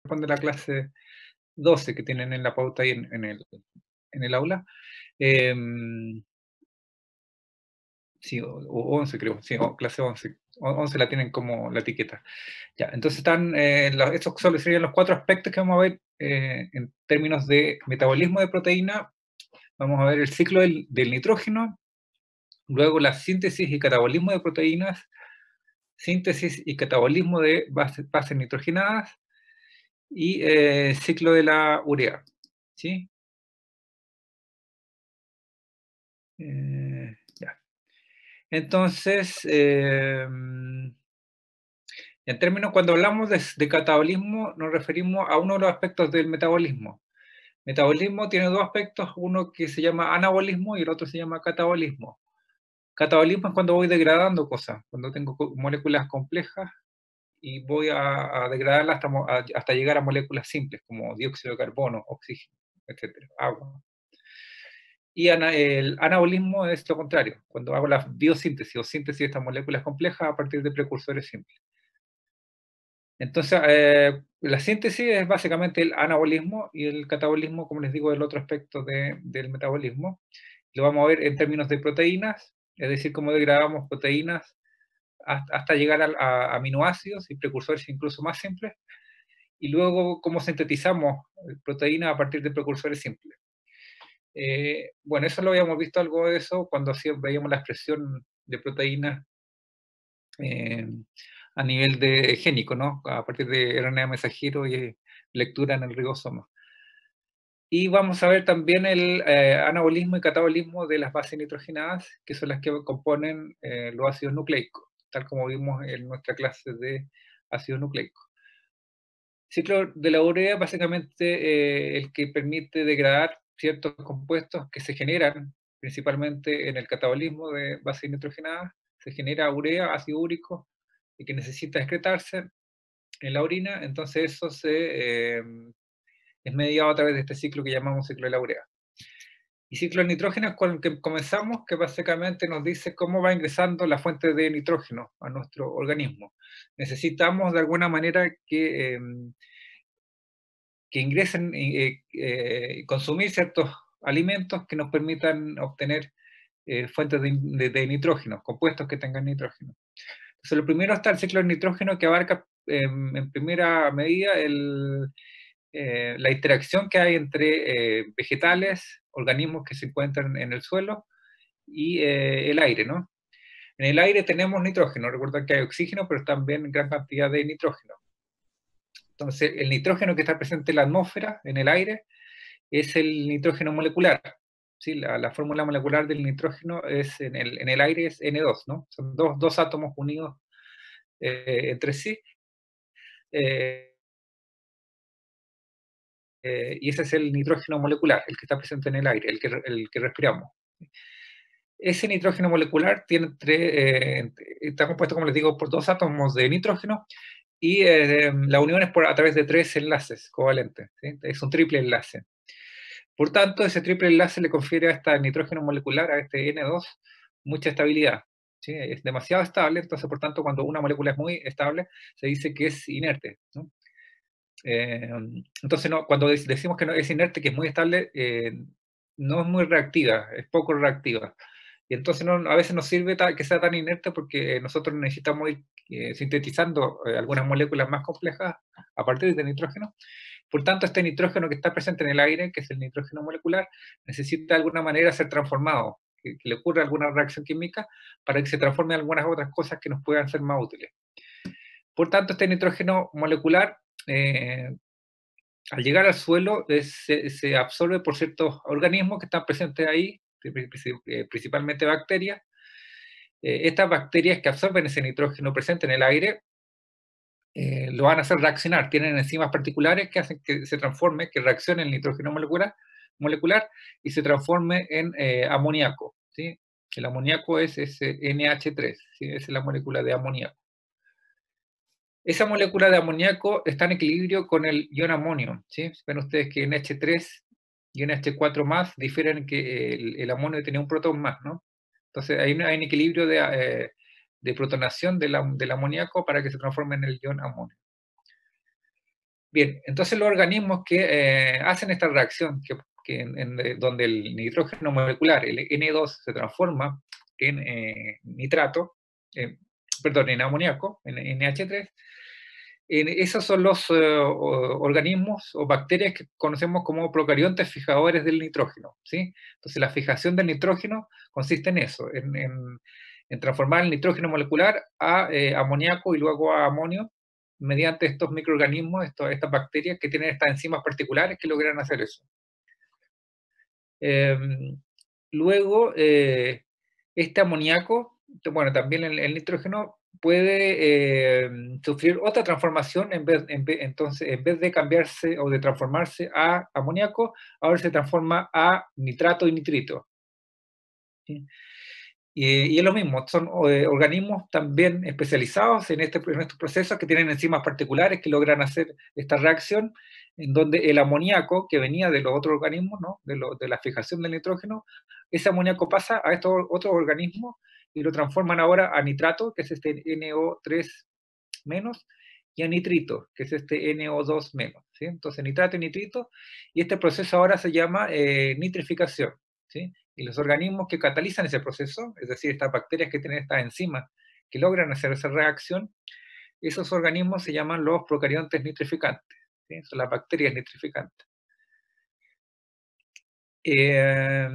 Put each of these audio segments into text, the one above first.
corresponde a la clase 12 que tienen en la pauta ahí en el aula. Em, sí, o 11 creo, sí, clase 11. 11 la tienen como la etiqueta. Ya, entonces están, estos solo serían los cuatro aspectos que vamos a ver en términos de metabolismo de proteína. Vamos a ver el ciclo del nitrógeno, luego la síntesis y catabolismo de proteínas, síntesis y catabolismo de bases nitrogenadas y ciclo de la urea. ¿Sí? Ya. Entonces, en términos, cuando hablamos de catabolismo, nos referimos a uno de los aspectos del metabolismo. Metabolismo tiene dos aspectos, uno que se llama anabolismo y el otro se llama catabolismo. Catabolismo es cuando voy degradando cosas, cuando tengo moléculas complejas y voy a degradarlas hasta llegar a moléculas simples como dióxido de carbono, oxígeno, etcétera, agua. Y el anabolismo es lo contrario, cuando hago la biosíntesis o síntesis de estas moléculas complejas a partir de precursores simples. Entonces, la síntesis es básicamente el anabolismo y el catabolismo, como les digo, es el otro aspecto del metabolismo. Lo vamos a ver en términos de proteínas, es decir, cómo degradamos proteínas hasta llegar aminoácidos y precursores incluso más simples, y luego cómo sintetizamos proteínas a partir de precursores simples. Bueno, eso lo habíamos visto algo de eso cuando veíamos la expresión de proteínas eh, a nivel de génico, ¿no? A partir de RNA mensajero y lectura en el ribosoma. Y vamos a ver también el anabolismo y catabolismo de las bases nitrogenadas, que son las que componen los ácidos nucleicos, tal como vimos en nuestra clase de ácidos nucleicos. Ciclo de la urea, básicamente el que permite degradar ciertos compuestos que se generan principalmente en el catabolismo de bases nitrogenadas. Se genera urea, ácido úrico, y que necesita excretarse en la orina, entonces eso es mediado a través de este ciclo que llamamos ciclo de la urea. Y ciclo del nitrógeno es con el que comenzamos, que básicamente nos dice cómo va ingresando la fuente de nitrógeno a nuestro organismo. Necesitamos de alguna manera que ingresen y consumir ciertos alimentos que nos permitan obtener fuentes de nitrógeno, compuestos que tengan nitrógeno. Entonces, lo primero está el ciclo del nitrógeno, que abarca en primera medida la interacción que hay entre vegetales, organismos que se encuentran en el suelo y el aire, ¿no? En el aire tenemos nitrógeno, recuerden que hay oxígeno, pero también gran cantidad de nitrógeno. Entonces, el nitrógeno que está presente en la atmósfera, en el aire, es el nitrógeno molecular. ¿Sí? La fórmula molecular del nitrógeno es en el aire es N2, ¿no? Son dos átomos unidos entre sí. Eh, y ese es el nitrógeno molecular, el que está presente en el aire, el que respiramos. Ese nitrógeno molecular está compuesto, como les digo, por dos átomos de nitrógeno y la unión es a través de tres enlaces covalentes. ¿Sí? Es un triple enlace. Por tanto, ese triple enlace le confiere a este nitrógeno molecular, a este N2, mucha estabilidad. ¿Sí? Es demasiado estable, entonces, por tanto, cuando una molécula es muy estable, se dice que es inerte, ¿no? Entonces, no, cuando decimos que no es inerte, que es muy estable, no es muy reactiva, es poco reactiva. Y entonces a veces nos sirve que sea tan inerte porque nosotros necesitamos ir sintetizando algunas moléculas más complejas a partir del nitrógeno. Por tanto, este nitrógeno que está presente en el aire, que es el nitrógeno molecular, necesita de alguna manera ser transformado, que le ocurra alguna reacción química para que se transforme en algunas otras cosas que nos puedan ser más útiles. Por tanto, este nitrógeno molecular, al llegar al suelo, se absorbe por ciertos organismos que están presentes ahí, principalmente bacterias. Estas bacterias que absorben ese nitrógeno presente en el aire lo van a hacer reaccionar, tienen enzimas particulares que hacen que se transforme, que reaccione el nitrógeno molecular y se transforme en amoníaco. ¿Sí? El amoníaco es ese NH3, ¿sí? Esa es la molécula de amoníaco. Esa molécula de amoníaco está en equilibrio con el ion amonio. ¿Sí? Ven ustedes que NH3 y NH4 más difieren que el amonio tiene un protón más, ¿no? Entonces hay un equilibrio de protonación del amoníaco para que se transforme en el ion amonio. Bien, entonces los organismos que hacen esta reacción, donde el nitrógeno molecular, el N2, se transforma en nitrato, eh, perdón, en amoníaco, en NH3, esos son los organismos o bacterias que conocemos como procariontes fijadores del nitrógeno, ¿sí? Entonces la fijación del nitrógeno consiste en eso, en transformar el nitrógeno molecular a amoníaco y luego a amonio mediante estos microorganismos, estas bacterias que tienen estas enzimas particulares que logran hacer eso. Em, Luego, este amoníaco, bueno, también el nitrógeno puede sufrir otra transformación entonces, en vez de cambiarse o de transformarse a amoníaco, ahora se transforma a nitrato y nitrito. ¿Sí? Y es lo mismo, son organismos también especializados en estos procesos que tienen enzimas particulares que logran hacer esta reacción, en donde el amoníaco que venía de los otros organismos, ¿no? De la fijación del nitrógeno, ese amoníaco pasa a estos otros organismos y lo transforman ahora a nitrato, que es este NO3 menos, y a nitrito, que es este NO2 menos. ¿Sí? Entonces nitrato y nitrito, y este proceso ahora se llama nitrificación. ¿Sí? Y los organismos que catalizan ese proceso, es decir, estas bacterias que tienen estas enzimas que logran hacer esa reacción, esos organismos se llaman los procariontes nitrificantes. ¿Sí? Son las bacterias nitrificantes. Eh,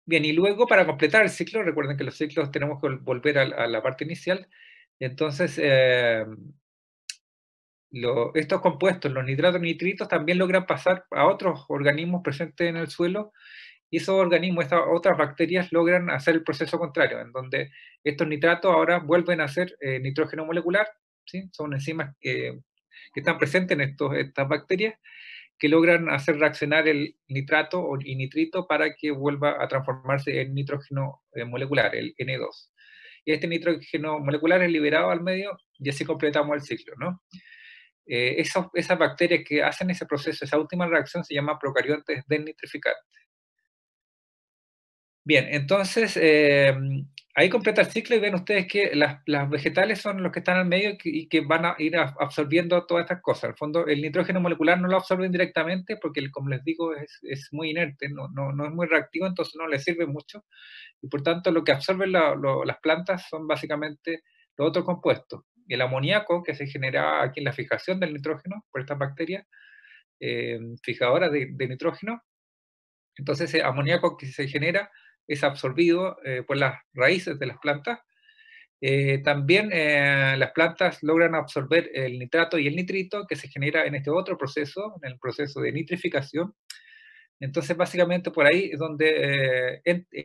Bien, y luego para completar el ciclo, recuerden que los ciclos tenemos que volver a la parte inicial, entonces estos compuestos, los nitratos y nitritos, también logran pasar a otros organismos presentes en el suelo, y esos organismos, estas otras bacterias, logran hacer el proceso contrario, en donde estos nitratos ahora vuelven a ser nitrógeno molecular, ¿sí? Son enzimas que están presentes en estas bacterias, que logran hacer reaccionar el nitrato y nitrito para que vuelva a transformarse en nitrógeno molecular, el N2. Y este nitrógeno molecular es liberado al medio y así completamos el ciclo, ¿no? Esas bacterias que hacen ese proceso, esa última reacción, se llama procariontes desnitrificantes. Bien, entonces ahí completa el ciclo y ven ustedes que las vegetales son los que están al medio y que van a ir absorbiendo todas estas cosas. En el fondo, el nitrógeno molecular no lo absorben directamente porque, como les digo, es muy inerte, no es muy reactivo, entonces no les sirve mucho. Y por tanto, lo que absorben las plantas son básicamente los otros compuestos. El amoníaco, que se genera aquí en la fijación del nitrógeno por estas bacterias fijadoras de nitrógeno. Entonces, ese amoníaco que se genera es absorbido por las raíces de las plantas. También las plantas logran absorber el nitrato y el nitrito que se genera en este otro proceso, en el proceso de nitrificación. Entonces, básicamente por ahí es donde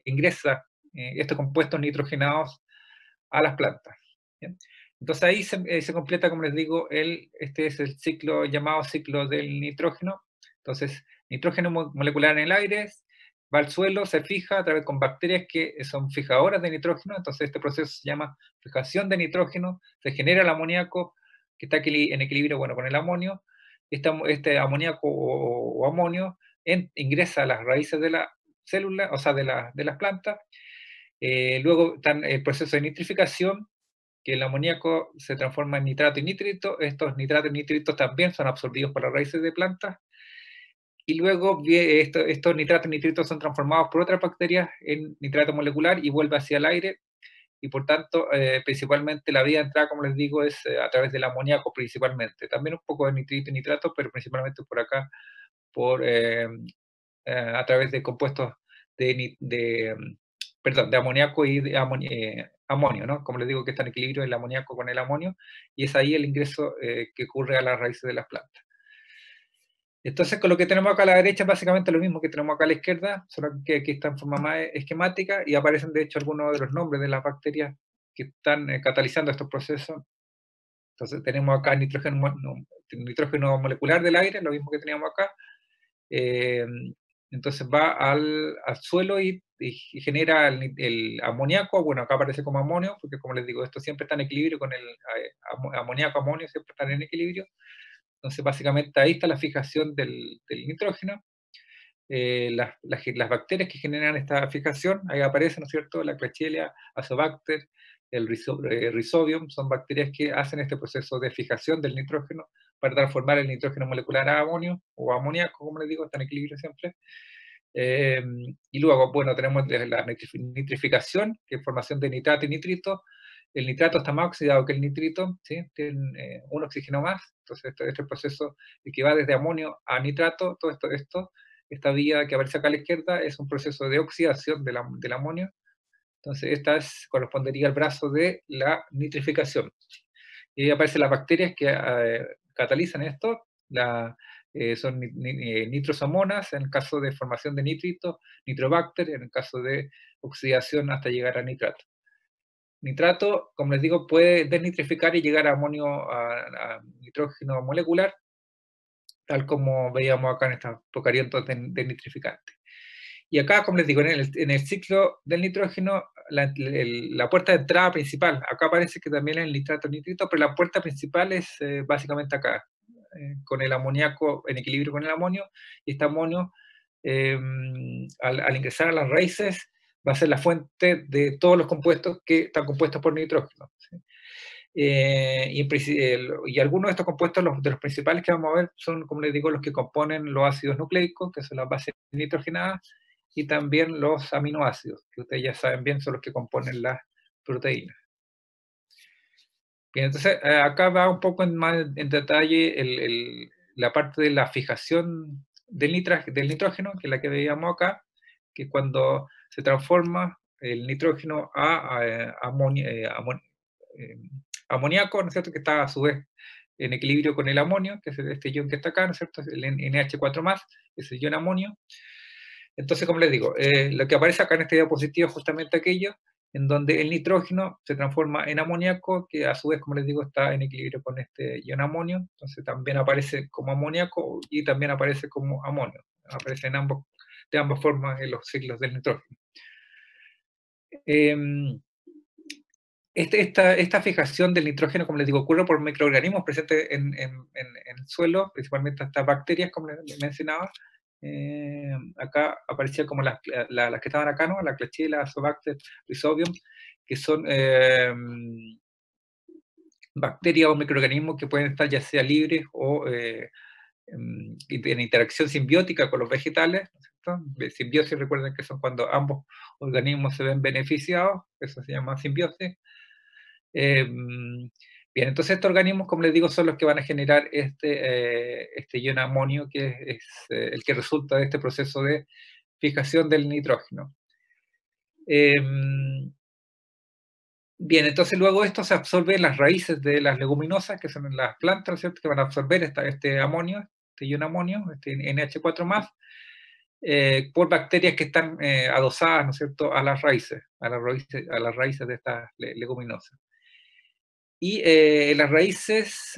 ingresa estos compuestos nitrogenados a las plantas. ¿Bien? Entonces ahí se completa, como les digo, este es el ciclo llamado ciclo del nitrógeno. Entonces, nitrógeno molecular en el aire, va al suelo, se fija a través con bacterias que son fijadoras de nitrógeno. Entonces este proceso se llama fijación de nitrógeno, se genera el amoníaco que está en equilibrio, bueno, con el amonio. Este amoníaco o amonio ingresa a las raíces de la célula, o sea, de las plantas. Luego está el proceso de nitrificación, que el amoníaco se transforma en nitrato y nitrito. Estos nitratos y nitritos también son absorbidos por las raíces de plantas. Y luego estos nitratos y nitritos son transformados por otras bacterias en nitrato molecular y vuelve hacia el aire. Y por tanto, principalmente la vía de entrada, como les digo, es a través del amoníaco principalmente. También un poco de nitrito y nitrato, pero principalmente por acá, a través de compuestos perdón, de amoníaco y de amonio, ¿no? Como les digo, que está en equilibrio el amoníaco con el amonio, y es ahí el ingreso que ocurre a las raíces de las plantas. Entonces, con lo que tenemos acá a la derecha, básicamente lo mismo que tenemos acá a la izquierda, solo que aquí está en forma más esquemática, y aparecen de hecho algunos de los nombres de las bacterias que están catalizando estos procesos. Entonces tenemos acá nitrógeno molecular del aire, lo mismo que teníamos acá. Eh, entonces va al suelo y genera el amoníaco. Bueno, acá aparece como amonio, porque como les digo, esto siempre está en equilibrio con el amoníaco, amonio, siempre están en equilibrio. Entonces, básicamente ahí está la fijación del nitrógeno. Las bacterias que generan esta fijación, ahí aparecen, ¿no es cierto? La Klebsiella, Azobacter, el Rhizobium, son bacterias que hacen este proceso de fijación del nitrógeno para transformar el nitrógeno molecular a amonio o amoníaco, como les digo, está en equilibrio siempre. Y luego, bueno, tenemos la nitrificación, que es formación de nitrato y nitrito. El nitrato está más oxidado que el nitrito, ¿sí? Tiene un oxígeno más. Entonces, este proceso que va desde amonio a nitrato, todo esto, esta vía que aparece acá a la izquierda, es un proceso de oxidación del amonio. Entonces, correspondería al brazo de la nitrificación. Y ahí aparecen las bacterias que catalizan esto. Son nitrosomonas en el caso de formación de nitrito, nitrobacter en el caso de oxidación hasta llegar a nitrato. Nitrato, como les digo, puede desnitrificar y llegar a amonio, a nitrógeno molecular, tal como veíamos acá en estos procarientos desnitrificantes. Y acá, como les digo, en el ciclo del nitrógeno, la puerta de entrada principal, acá parece que también es el nitrato nitrito, pero la puerta principal es básicamente acá, con el amoníaco en equilibrio con el amonio, y este amonio, al ingresar a las raíces, va a ser la fuente de todos los compuestos que están compuestos por nitrógeno. ¿Sí? Y algunos de estos compuestos, de los principales que vamos a ver, son, como les digo, los que componen los ácidos nucleicos, que son las bases nitrogenadas, y también los aminoácidos, que ustedes ya saben bien son los que componen las proteínas. Bien, entonces acá va un poco más en detalle la parte de la fijación del nitrógeno, que es la que veíamos acá, que cuando se transforma el nitrógeno a amoníaco, ¿no es cierto?, que está a su vez en equilibrio con el amonio, que es este ion que está acá, ¿no es cierto?, el NH4+, es el ion amonio. Entonces, como les digo, lo que aparece acá en esta diapositiva es justamente aquello en donde el nitrógeno se transforma en amoníaco, que a su vez, como les digo, está en equilibrio con este ion amonio, entonces también aparece como amoníaco y también aparece como amonio. Aparece de ambas formas en los ciclos del nitrógeno. Esta fijación del nitrógeno, como les digo, ocurre por microorganismos presentes en el suelo, principalmente estas bacterias, como les mencionaba. Acá aparecían como las que estaban acá, ¿no? La Klebsiella, Azobacter, Rhizobium, que son bacterias o microorganismos que pueden estar ya sea libres o en interacción simbiótica con los vegetales, ¿no es cierto? Simbiosis, recuerden que son cuando ambos organismos se ven beneficiados, eso se llama simbiosis. Bien, entonces estos organismos, como les digo, son los que van a generar este ion amonio, que es el que resulta de este proceso de fijación del nitrógeno. Bien, entonces luego esto se absorbe en las raíces de las leguminosas, que son las plantas, ¿cierto?, que van a absorber este amonio, este ion amonio, este NH4+, por bacterias que están adosadas, ¿no es cierto?, a las raíces de estas leguminosas. Y las raíces,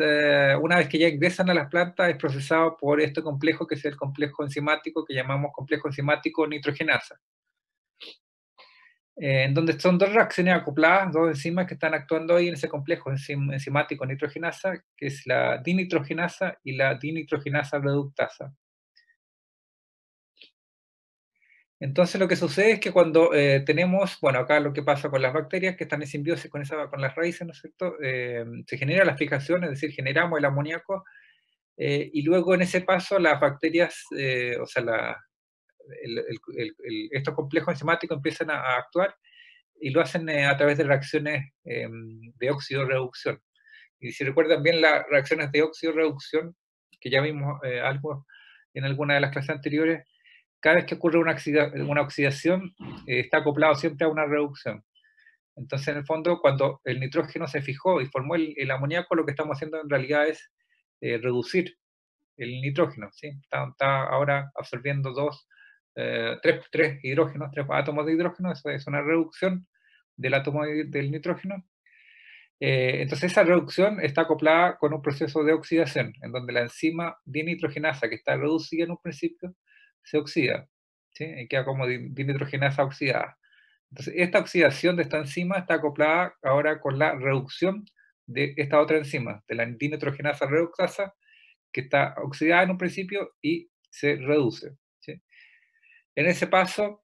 una vez que ya ingresan a las plantas, es procesado por este complejo, que es el complejo enzimático que llamamos complejo enzimático nitrogenasa, en donde son dos reacciones acopladas, dos enzimas que están actuando ahí en ese complejo enzimático nitrogenasa, que es la dinitrogenasa y la dinitrogenasa reductasa. Entonces lo que sucede es que cuando tenemos, bueno, acá lo que pasa con las bacterias que están en simbiosis con las raíces, ¿no es cierto? Se genera la fijación, es decir, generamos el amoníaco, y luego en ese paso las bacterias, o sea, estos complejos enzimáticos empiezan a actuar y lo hacen a través de reacciones de óxido-reducción. Y si recuerdan bien las reacciones de óxido-reducción, que ya vimos algo en alguna de las clases anteriores, cada vez que ocurre una oxidación, está acoplado siempre a una reducción. Entonces, en el fondo, cuando el nitrógeno se fijó y formó el amoníaco, lo que estamos haciendo en realidad es reducir el nitrógeno, ¿sí? Está ahora absorbiendo tres hidrógenos, tres átomos de hidrógeno, eso es una reducción del átomo del nitrógeno. Entonces esa reducción está acoplada con un proceso de oxidación, en donde la enzima dinitrogenasa, que está reducida en un principio, se oxida, ¿sí? Y queda como dinitrogenasa oxidada. Entonces esta oxidación de esta enzima está acoplada ahora con la reducción de esta otra enzima, de la dinitrogenasa reductasa, que está oxidada en un principio y se reduce, ¿sí? En ese paso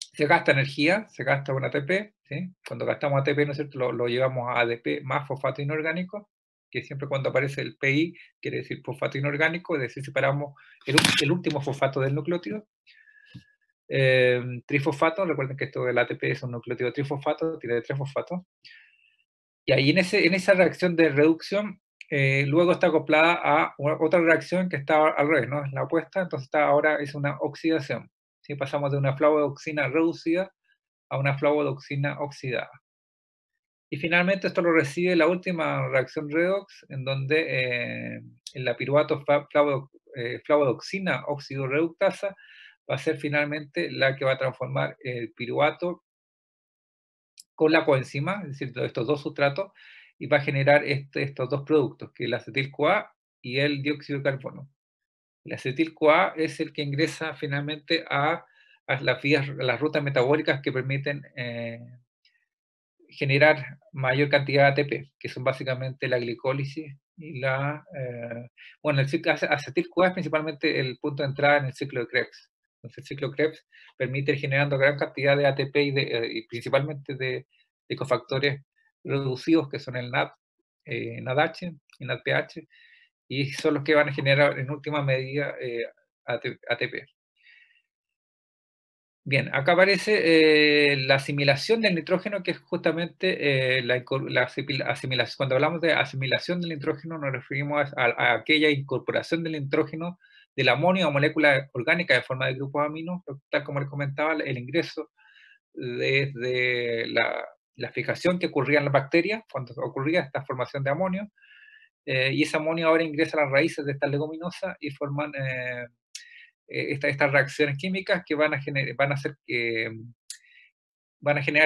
se gasta energía, se gasta un ATP, ¿sí? Cuando gastamos ATP, ¿no es cierto?, lo llevamos a ADP más fosfato inorgánico, que siempre cuando aparece el PI quiere decir fosfato inorgánico, es decir, separamos el último fosfato del nucleótido. Trifosfato, recuerden que esto del ATP es un nucleótido trifosfato, tiene 3 fosfatos. Y ahí en esa reacción de reducción, luego está acoplada a otra reacción que está al revés, ¿no? Es la opuesta, entonces ahora es una oxidación. ¿Sí? Pasamos de una flavodoxina reducida a una flavodoxina oxidada. Y finalmente esto lo recibe la última reacción redox, en donde la piruvato flavodoxina oxidorreductasa va a ser finalmente la que va a transformar el piruvato con la coenzima, es decir, estos dos sustratos, y va a generar estos dos productos, que es el acetil-CoA y el dióxido de carbono. El acetil-CoA es el que ingresa finalmente a las rutas metabólicas que permiten generar mayor cantidad de ATP, que son básicamente la glicólisis y bueno, el ciclo acetil-CoA es principalmente el punto de entrada en el ciclo de Krebs. Entonces el ciclo Krebs permite ir generando gran cantidad de ATP y principalmente de cofactores reducidos que son el NAD, NADH y NADPH, y son los que van a generar en última medida ATP. Bien, acá aparece la asimilación del nitrógeno, que es justamente asimilación. Cuando hablamos de asimilación del nitrógeno, nos referimos a aquella incorporación del nitrógeno del amonio a moléculas orgánicas en forma de grupos aminos, tal como les comentaba, el ingreso desde la fijación que ocurría en las bacterias, cuando ocurría esta formación de amonio, y ese amonio ahora ingresa a las raíces de estas leguminosas y forman estas reacciones químicas que van a generar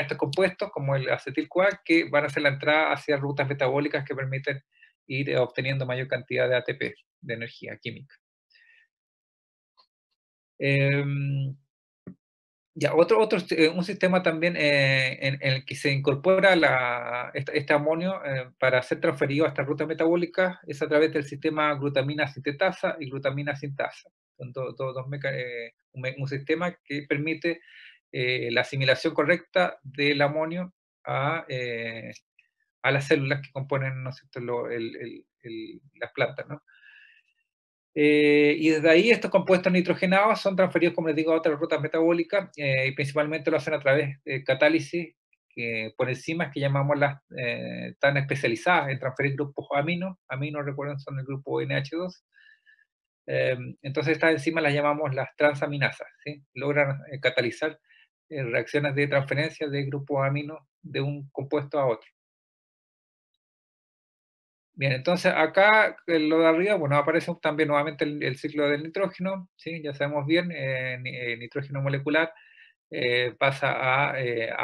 estos compuestos como el acetil-CoA, que van a hacer la entrada hacia rutas metabólicas que permiten ir obteniendo mayor cantidad de ATP, de energía química. Ya, un sistema también en el que se incorpora este amonio para ser transferido a estas rutas metabólicas es a través del sistema glutamina sintetasa y glutamina sintasa. Son un sistema que permite la asimilación correcta del amonio a las células que componen, ¿no es cierto?, las plantas, ¿no? Y desde ahí estos compuestos nitrogenados son transferidos, como les digo, a otras rutas metabólicas y principalmente lo hacen a través de catálisis por enzimas que llamamos tan especializadas en transferir grupos aminos recuerden son el grupo NH2. Entonces estas enzimas las llamamos las transaminasas, ¿sí? Logran catalizar reacciones de transferencia de grupos aminos de un compuesto a otro. Bien, entonces acá lo de arriba, bueno, aparece también nuevamente el ciclo del nitrógeno, ¿sí? Ya sabemos bien, nitrógeno molecular pasa a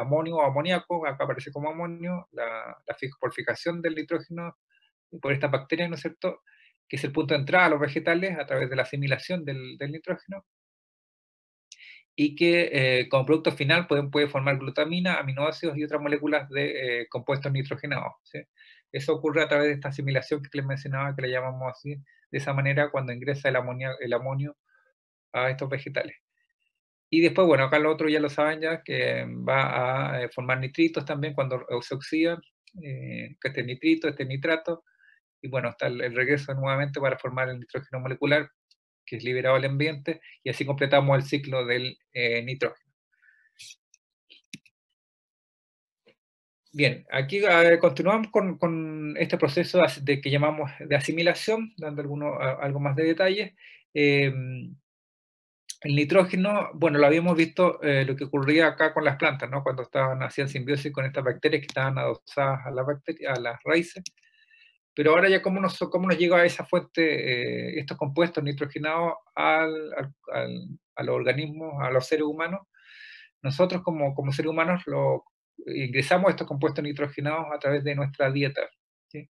amonio o amoníaco, acá aparece como amonio, por fijación del nitrógeno por estas bacterias, ¿no es cierto?, que es el punto de entrada a los vegetales a través de la asimilación del nitrógeno, y que como producto final puede formar glutamina, aminoácidos y otras moléculas de compuestos nitrogenados, ¿sí? Eso ocurre a través de esta asimilación que les mencionaba, que le llamamos así, de esa manera cuando ingresa el amonio a estos vegetales. Y después, bueno, acá lo otro ya lo saben ya, que va a formar nitritos también cuando se oxidan, que este nitrito, este nitrato, y bueno, está el regreso nuevamente para formar el nitrógeno molecular, que es liberado al ambiente, y así completamos el ciclo del nitrógeno. Bien, aquí continuamos con este proceso que llamamos de asimilación, dando algo más de detalle. El nitrógeno, bueno, lo habíamos visto lo que ocurría acá con las plantas, ¿no? Cuando hacían simbiosis con estas bacterias que estaban adosadas a las raíces. Pero ahora ya cómo nos llega a esa fuente, estos compuestos nitrogenados a los organismos, a los seres humanos. Nosotros como seres humanos ingresamos estos compuestos nitrogenados a través de nuestra dieta, ¿sí?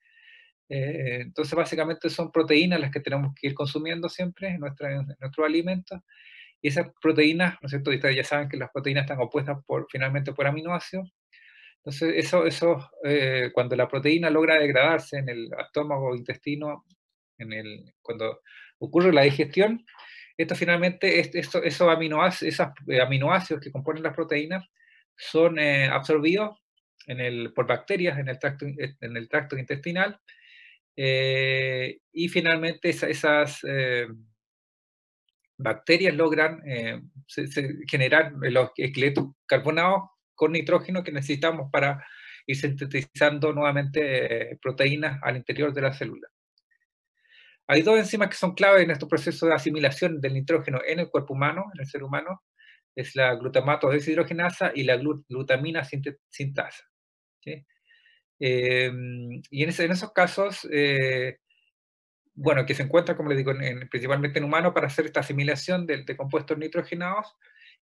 Entonces básicamente son proteínas las que tenemos que ir consumiendo siempre en nuestros alimentos. Y esas proteínas, ¿no es cierto? Ustedes ya saben que las proteínas están compuestas finalmente por aminoácidos. Entonces, cuando la proteína logra degradarse en el estómago o intestino, cuando ocurre la digestión, esto finalmente, esos aminoácidos que componen las proteínas son absorbidos por bacterias en el tracto intestinal, Y finalmente esas bacterias logran generar los esqueletos carbonados con nitrógeno que necesitamos para ir sintetizando nuevamente proteínas al interior de la célula. Hay dos enzimas que son clave en este proceso de asimilación del nitrógeno en el cuerpo humano, en el ser humano, es la glutamato deshidrogenasa y la glutamina sintasa. ¿Sí? Y en esos casos, bueno, que se encuentra, como les digo, principalmente en humanos para hacer esta asimilación de compuestos nitrogenados.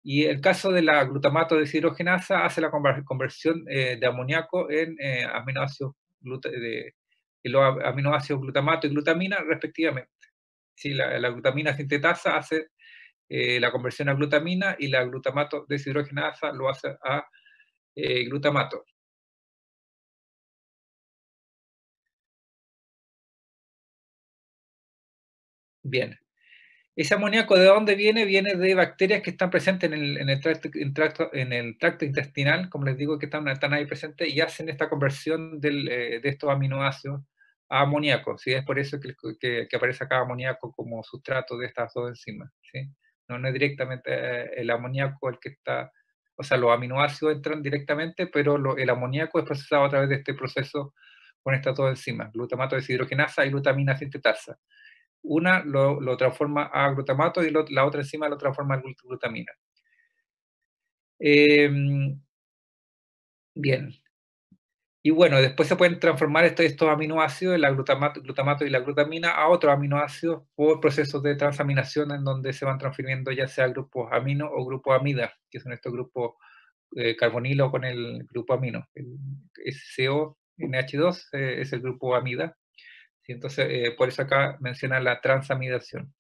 Y el caso de la glutamato deshidrogenasa hace la conversión de amoníaco en aminoácidos, en los aminoácidos glutamato y glutamina, respectivamente. Sí, la glutamina sintetasa hace la conversión a glutamina y la glutamato deshidrogenasa lo hace a glutamato. Bien. Ese amoníaco, ¿de dónde viene? Viene de bacterias que están presentes en el tracto intestinal, como les digo, que están ahí presentes y hacen esta conversión de estos aminoácidos a amoníaco. ¿Sí? Es por eso que aparece acá amoníaco como sustrato de estas dos enzimas. ¿Sí? No es directamente el amoníaco el que está, o sea, los aminoácidos entran directamente, pero el amoníaco es procesado a través de este proceso con estas dos enzimas, glutamato deshidrogenasa y glutamina sintetasa. Una lo transforma a glutamato y la otra enzima lo transforma a glutamina. Bien. Y bueno, después se pueden transformar estos aminoácidos, el glutamato y la glutamina, a otros aminoácidos por procesos de transaminación en donde se van transfiriendo ya sea grupos amino o grupos amida, que son estos grupos carbonilo con el grupo amino. El CONH2 es el grupo amida. ¿Sí? Entonces, por eso acá menciona la transamidación.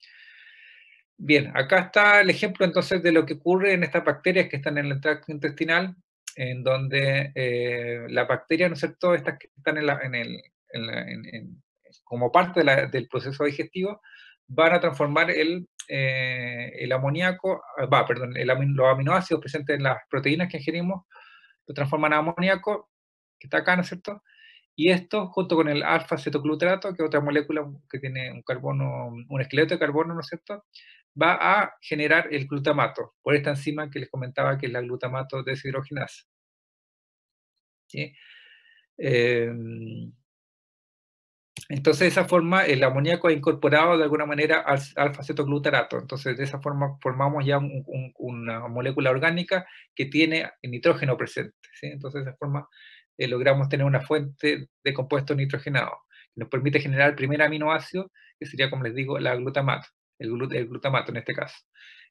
Bien, acá está el ejemplo entonces de lo que ocurre en estas bacterias que están en el tracto intestinal, en donde las bacterias, ¿no es cierto?, estas que están como parte del proceso digestivo, van a transformar el amoníaco, perdón, los aminoácidos presentes en las proteínas que ingerimos, lo transforman a amoníaco, que está acá, ¿no es cierto? Y esto, junto con el alfa-cetoglutarato, que es otra molécula que tiene un esqueleto de carbono, ¿no es cierto?, va a generar el glutamato, por esta enzima que les comentaba que es la glutamato deshidrogenasa. ¿Sí? Eh, entonces, de esa forma, el amoníaco ha incorporado de alguna manera al alfa-cetoglutarato. Entonces, de esa forma formamos ya una molécula orgánica que tiene nitrógeno presente. ¿Sí? Entonces, de esa forma logramos tener una fuente de compuesto nitrogenado que nos permite generar el primer aminoácido, que sería, como les digo, la glutamato, el glutamato en este caso.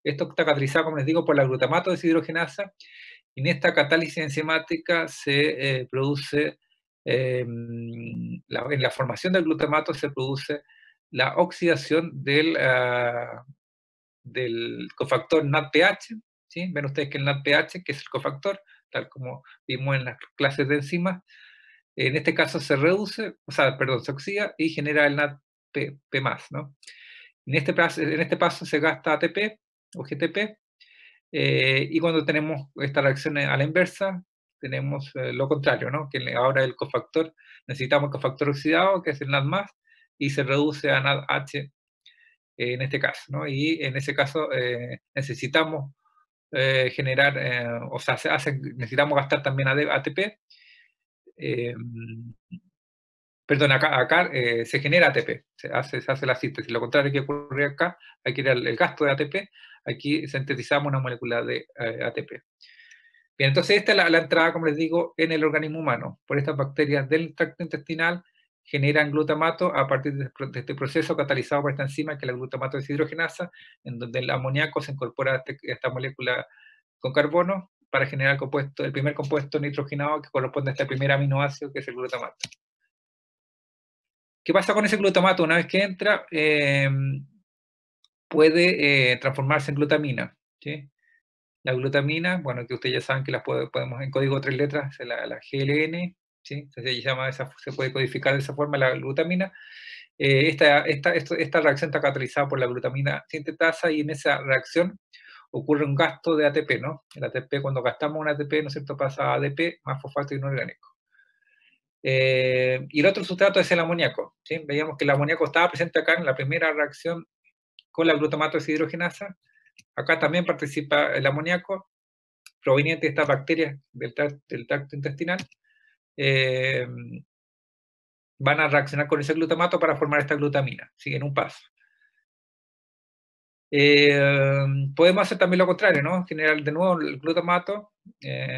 Esto está catalizado, como les digo, por la glutamato deshidrogenasa, y en esta catálisis enzimática se produce en la formación del glutamato se produce la oxidación del cofactor NADPH. ¿Sí? Ven ustedes que el NADPH, que es el cofactor, tal como vimos en las clases de enzimas, en este caso se reduce, o sea, perdón, se oxida y genera el NADP+, ¿no? En este paso se gasta ATP o GTP, y cuando tenemos esta reacción a la inversa, tenemos lo contrario, ¿no? Que ahora el cofactor, necesitamos el cofactor oxidado, que es el NAD+, y se reduce a NADH en este caso, ¿no? Y en ese caso necesitamos generar, o sea, necesitamos gastar también ATP. eh, Perdón, acá se genera ATP, se hace la síntesis. Lo contrario que ocurre acá, aquí era el gasto de ATP, aquí sintetizamos una molécula de ATP. Bien, entonces esta es la entrada, como les digo, en el organismo humano. Por estas bacterias del tracto intestinal generan glutamato a partir de este proceso catalizado por esta enzima, que es la glutamato deshidrogenasa, en donde el amoníaco se incorpora a esta molécula con carbono para generar el primer compuesto nitrogenado que corresponde a este primer aminoácido, que es el glutamato. ¿Qué pasa con ese glutamato? Una vez que entra, puede transformarse en glutamina. ¿Sí? La glutamina, bueno, que ustedes ya saben que podemos en código de 3 letras, la GLN, ¿sí? Se puede codificar de esa forma la glutamina. Esta reacción está catalizada por la glutamina sintetasa, y en esa reacción ocurre un gasto de ATP, ¿no? El ATP, cuando gastamos un ATP, ¿no es cierto?, pasa a ADP más fosfato inorgánico. Y el otro sustrato es el amoníaco, ¿sí? Veíamos que el amoníaco estaba presente acá en la primera reacción con la glutamato deshidrogenasa. Acá también participa el amoníaco proveniente de estas bacterias del tracto intestinal. Eh, Van a reaccionar con ese glutamato para formar esta glutamina, ¿sí? En un paso. Podemos hacer también lo contrario, ¿no? Generar de nuevo el glutamato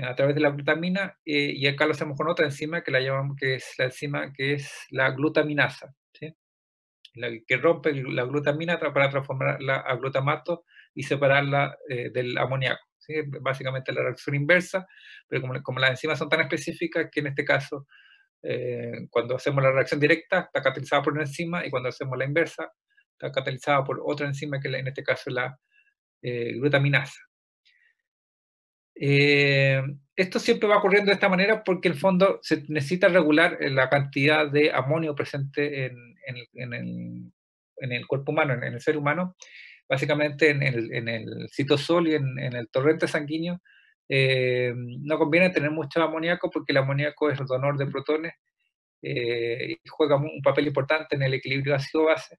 a través de la glutamina, y acá lo hacemos con otra enzima que la llamamos, que es la enzima que es la glutaminasa, ¿sí? Que rompe la glutamina para transformarla a glutamato y separarla del amoníaco, ¿sí? Básicamente la reacción inversa, pero como las enzimas son tan específicas que en este caso, cuando hacemos la reacción directa, está catalizada por una enzima, y cuando hacemos la inversa, está catalizada por otra enzima, que en este caso es la glutaminasa. Esto siempre va ocurriendo de esta manera porque en el fondo se necesita regular la cantidad de amonio presente en el cuerpo humano, en el ser humano, básicamente en el citosol y en el torrente sanguíneo. No conviene tener mucho amoníaco porque el amoníaco es el donor de protones, y juega un papel importante en el equilibrio ácido-base,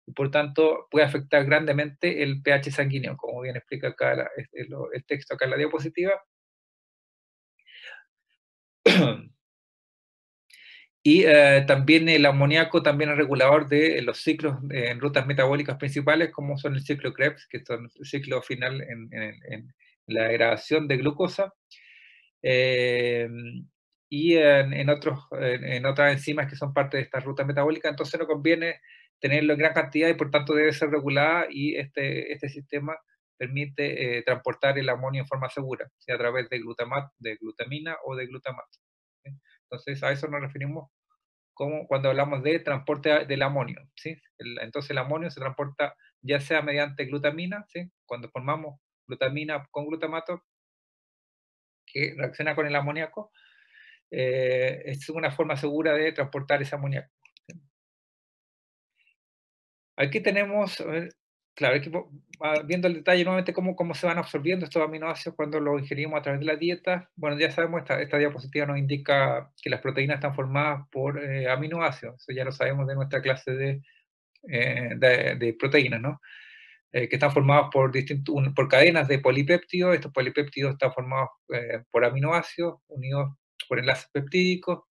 y por tanto puede afectar grandemente el pH sanguíneo, como bien explica acá el texto acá en la diapositiva. Y también el amoníaco también es regulador de los ciclos en rutas metabólicas principales, como son el ciclo Krebs, que son el ciclo final en la degradación de glucosa, eh, y en otras enzimas que son parte de estas rutas metabólicas. Entonces no conviene tenerlo en gran cantidad y por tanto debe ser regulada, y este sistema permite transportar el amonio en forma segura, sea a través de glutamina o de glutamato, ¿sí? Entonces a eso nos referimos como cuando hablamos de transporte del amonio, ¿sí? Entonces el amonio se transporta ya sea mediante glutamina, ¿sí? Cuando formamos glutamina con glutamato que reacciona con el amoníaco, es una forma segura de transportar ese amoníaco. Aquí tenemos, a ver, claro, aquí viendo el detalle nuevamente cómo se van absorbiendo estos aminoácidos cuando los ingerimos a través de la dieta. Bueno, ya sabemos, esta diapositiva nos indica que las proteínas están formadas por aminoácidos. Eso ya lo sabemos de nuestra clase de proteínas, ¿no? Que están formados por cadenas de polipéptidos. Estos polipéptidos están formados por aminoácidos unidos por enlaces peptídicos.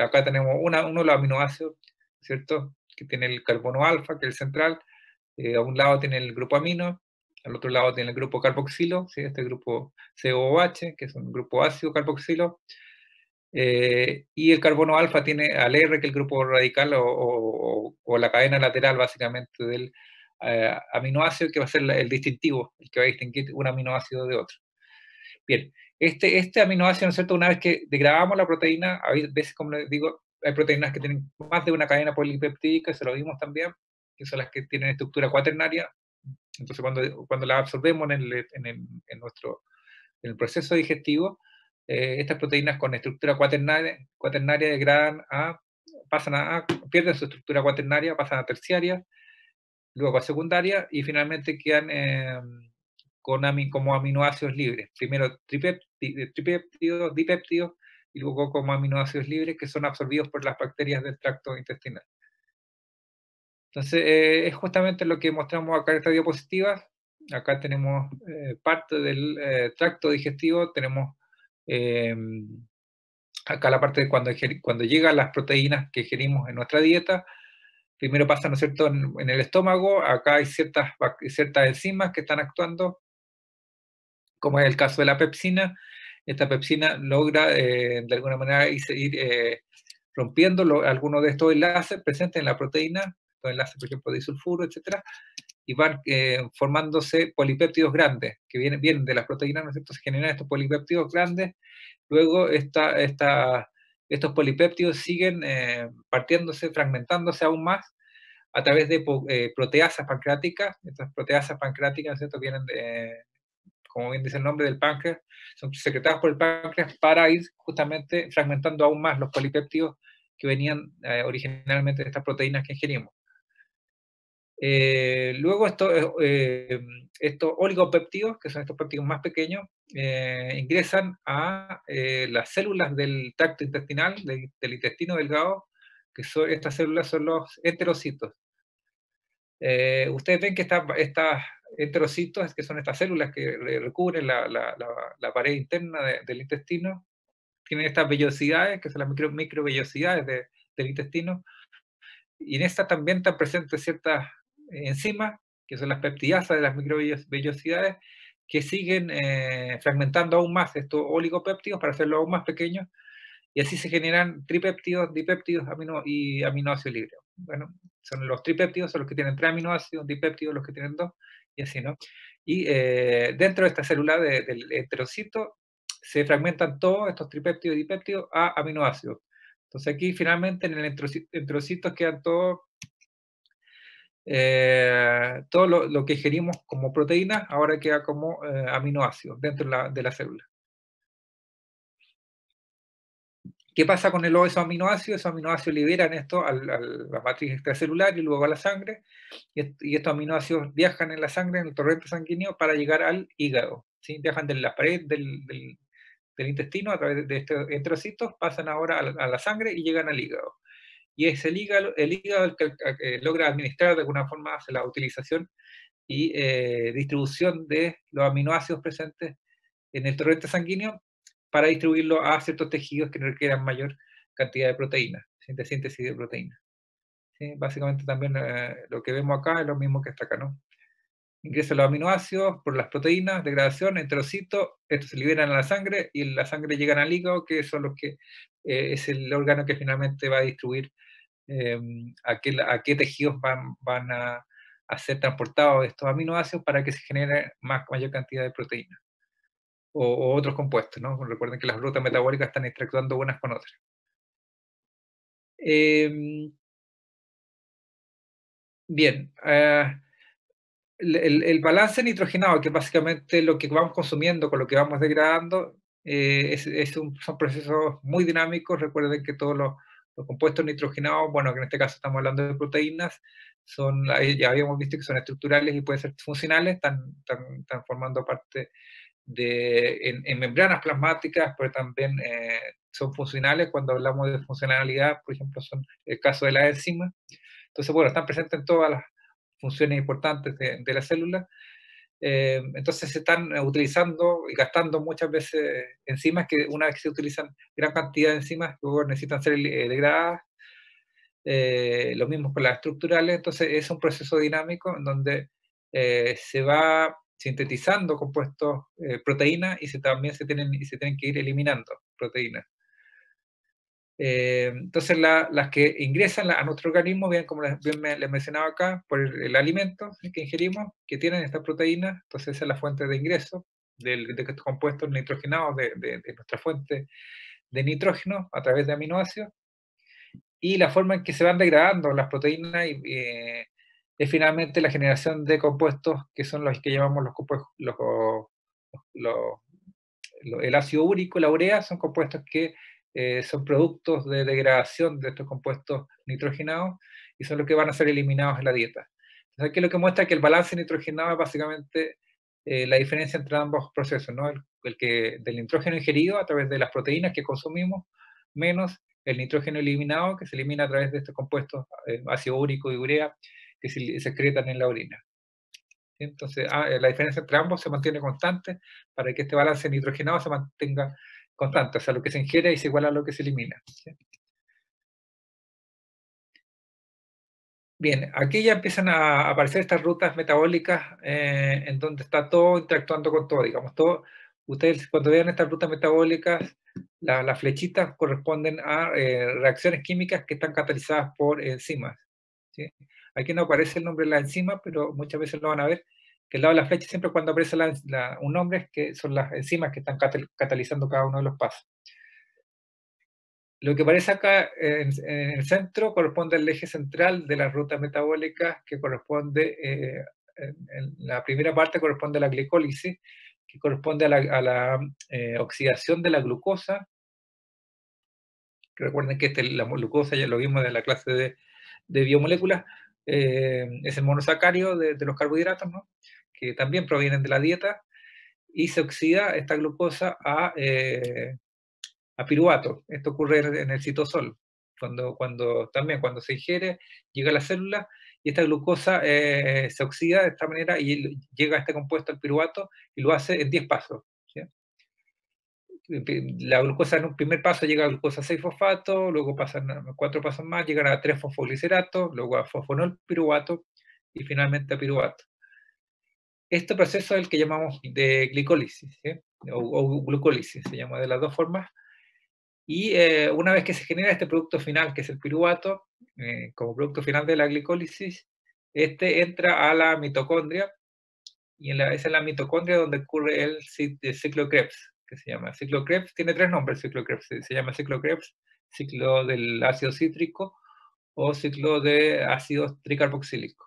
Acá tenemos uno de los aminoácidos, ¿cierto? Que tiene el carbono alfa, que es el central. A un lado tiene el grupo amino, al otro lado tiene el grupo carboxilo, ¿sí? Este grupo COOH, que es un grupo ácido carboxilo. Y el carbono alfa tiene al R, que es el grupo radical o la cadena lateral, básicamente, del aminoácido, que va a ser el distintivo, el que va a distinguir un aminoácido de otro. Bien, este aminoácido, ¿no es cierto? Una vez que degradamos la proteína, a veces, como les digo, hay proteínas que tienen más de una cadena polipeptídica, eso lo vimos también, que son las que tienen estructura cuaternaria. Entonces, cuando las absorbemos en el proceso digestivo, estas proteínas con estructura cuaternaria pierden su estructura cuaternaria, pasan a terciaria, luego a secundaria, y finalmente quedan como aminoácidos libres. Primero tripéptidos, dipéptidos, y luego como aminoácidos libres que son absorbidos por las bacterias del tracto intestinal. Entonces, es justamente lo que mostramos acá en esta diapositiva. Acá tenemos parte del tracto digestivo, tenemos eh, acá la parte de cuando llegan las proteínas que ingerimos en nuestra dieta. Primero pasan, ¿no es cierto?, en el estómago. Acá hay ciertas enzimas que están actuando, como es el caso de la pepsina. Esta pepsina logra de alguna manera ir rompiendo algunos de estos enlaces presentes en la proteína, los enlaces, por ejemplo, de disulfuro, etcétera, y van formándose polipéptidos grandes, que vienen de las proteínas, ¿no es cierto? Se generan estos polipéptidos grandes. Luego estos polipéptidos siguen partiéndose, fragmentándose aún más a través de proteasas pancreáticas. Estas proteasas pancreáticas, ¿no es cierto?, vienen como bien dice el nombre, del páncreas, son secretadas por el páncreas para ir justamente fragmentando aún más los polipéptidos que venían originalmente de estas proteínas que ingerimos. Luego estos oligopéptidos, que son estos péptidos más pequeños, ingresan a las células del tracto intestinal, del intestino delgado, que son, estas células son los enterocitos. Ustedes ven que estas enterocitos, que son estas células que recubren la pared interna del intestino, tienen estas vellosidades, que son las microvellosidades del intestino, y en estas también están presentes ciertas enzimas, que son las peptidasas de las microvellosidades, que siguen fragmentando aún más estos oligopéptidos para hacerlos aún más pequeños, y así se generan tripéptidos, dipéptidos y aminoácidos libres. Bueno, son los tripéptidos, son los que tienen 3 aminoácidos, dipéptidos los que tienen 2, y así, ¿no? Y dentro de esta célula del enterocito se fragmentan todos estos tripéptidos y dipéptidos a aminoácidos. Entonces aquí finalmente en el enterocito quedan todo lo que ingerimos como proteínas, ahora queda como aminoácidos dentro de la célula. ¿Qué pasa con esos aminoácidos? Esos aminoácidos liberan esto a la matriz extracelular y luego a la sangre, y estos aminoácidos viajan en la sangre, en el torrente sanguíneo, para llegar al hígado. ¿Sí? Viajan de la pared del intestino a través de estos enterocitos, pasan ahora a la sangre y llegan al hígado. Y es el hígado el que logra administrar de alguna forma, hace la utilización y distribución de los aminoácidos presentes en el torrente sanguíneo para distribuirlo a ciertos tejidos que requieran mayor cantidad de proteínas, de síntesis de proteínas. ¿Sí? Básicamente también lo que vemos acá es lo mismo que está acá, ¿no? Ingresan los aminoácidos por las proteínas, degradación, enterocitos, estos se liberan a la sangre y en la sangre llegan al hígado, que son los que es el órgano que finalmente va a distribuir a qué tejidos van a ser transportados estos aminoácidos para que se genere mayor cantidad de proteínas o otros compuestos, ¿no? Recuerden que las rutas metabólicas están interactuando unas con otras. Eh, Bien, el balance nitrogenado, que es básicamente lo que vamos consumiendo con lo que vamos degradando, son procesos muy dinámicos. Recuerden que todos los compuestos nitrogenados, bueno, que en este caso estamos hablando de proteínas, ya habíamos visto que son estructurales y pueden ser funcionales, están formando parte en membranas plasmáticas, pero también son funcionales. Cuando hablamos de funcionalidad, por ejemplo, son el caso de las enzimas. Entonces, bueno, están presentes en todas las funciones importantes de la célula. Entonces se están utilizando y gastando muchas veces enzimas que una vez que se utilizan gran cantidad de enzimas, luego necesitan ser degradadas. Lo mismo con las estructurales. Entonces es un proceso dinámico en donde se va sintetizando compuestos, proteínas, y también se tienen que ir eliminando proteínas. Entonces las que ingresan a nuestro organismo, bien como les mencionaba acá, por el alimento, ¿sí?, que ingerimos, que tienen estas proteínas. Entonces esa es la fuente de ingreso de estos compuestos nitrogenados de nuestra fuente de nitrógeno a través de aminoácidos, y la forma en que se van degradando las proteínas es finalmente la generación de compuestos que son los que llamamos los compuestos, los- el ácido úrico, la urea, son compuestos que son productos de degradación de estos compuestos nitrogenados y son los que van a ser eliminados en la dieta. Entonces aquí lo que muestra que el balance nitrogenado es básicamente la diferencia entre ambos procesos, ¿no? Del nitrógeno ingerido a través de las proteínas que consumimos, menos el nitrógeno eliminado, que se elimina a través de estos compuestos, ácido úrico y urea, que se secretan en la orina. Entonces, la diferencia entre ambos se mantiene constante para que este balance nitrogenado se mantenga constante, o sea, lo que se ingiere es igual a lo que se elimina. ¿Sí? Bien, aquí ya empiezan a aparecer estas rutas metabólicas en donde está todo interactuando con todo, digamos, todo. Ustedes cuando vean estas rutas metabólicas, las flechitas corresponden a reacciones químicas que están catalizadas por enzimas. ¿Sí? Aquí no aparece el nombre de la enzima, pero muchas veces lo van a ver, que al lado de la flecha siempre cuando aparece un nombre es que son las enzimas que están catalizando cada uno de los pasos. Lo que aparece acá en el centro corresponde al eje central de las rutas metabólicas, que corresponde, en la primera parte corresponde a la glicólisis, que corresponde a la oxidación de la glucosa, que recuerden que la glucosa ya lo vimos en la clase de biomoléculas, es el monosacario de los carbohidratos, ¿no? Que también provienen de la dieta, y se oxida esta glucosa a piruvato. Esto ocurre en el citosol, también cuando se ingiere, llega a la célula y esta glucosa se oxida de esta manera y llega a este compuesto, al piruvato, y lo hace en 10 pasos. ¿Sí? La glucosa en un primer paso llega a glucosa 6-fosfato, luego pasan 4 pasos más, llegan a 3-fosfoglicerato, luego a fosfonol piruvato y finalmente a piruvato. Este proceso es el que llamamos de glicólisis, ¿sí? o glucólisis, se llama de las dos formas. Y una vez que se genera este producto final, que es el piruvato, como producto final de la glicólisis, este entra a la mitocondria, y es en la mitocondria donde ocurre el ciclo de Krebs, que se llama. El ciclo Krebs tiene 3 nombres, el ciclo Krebs. Se llama ciclo Krebs, ciclo del ácido cítrico o ciclo de ácido tricarboxílico.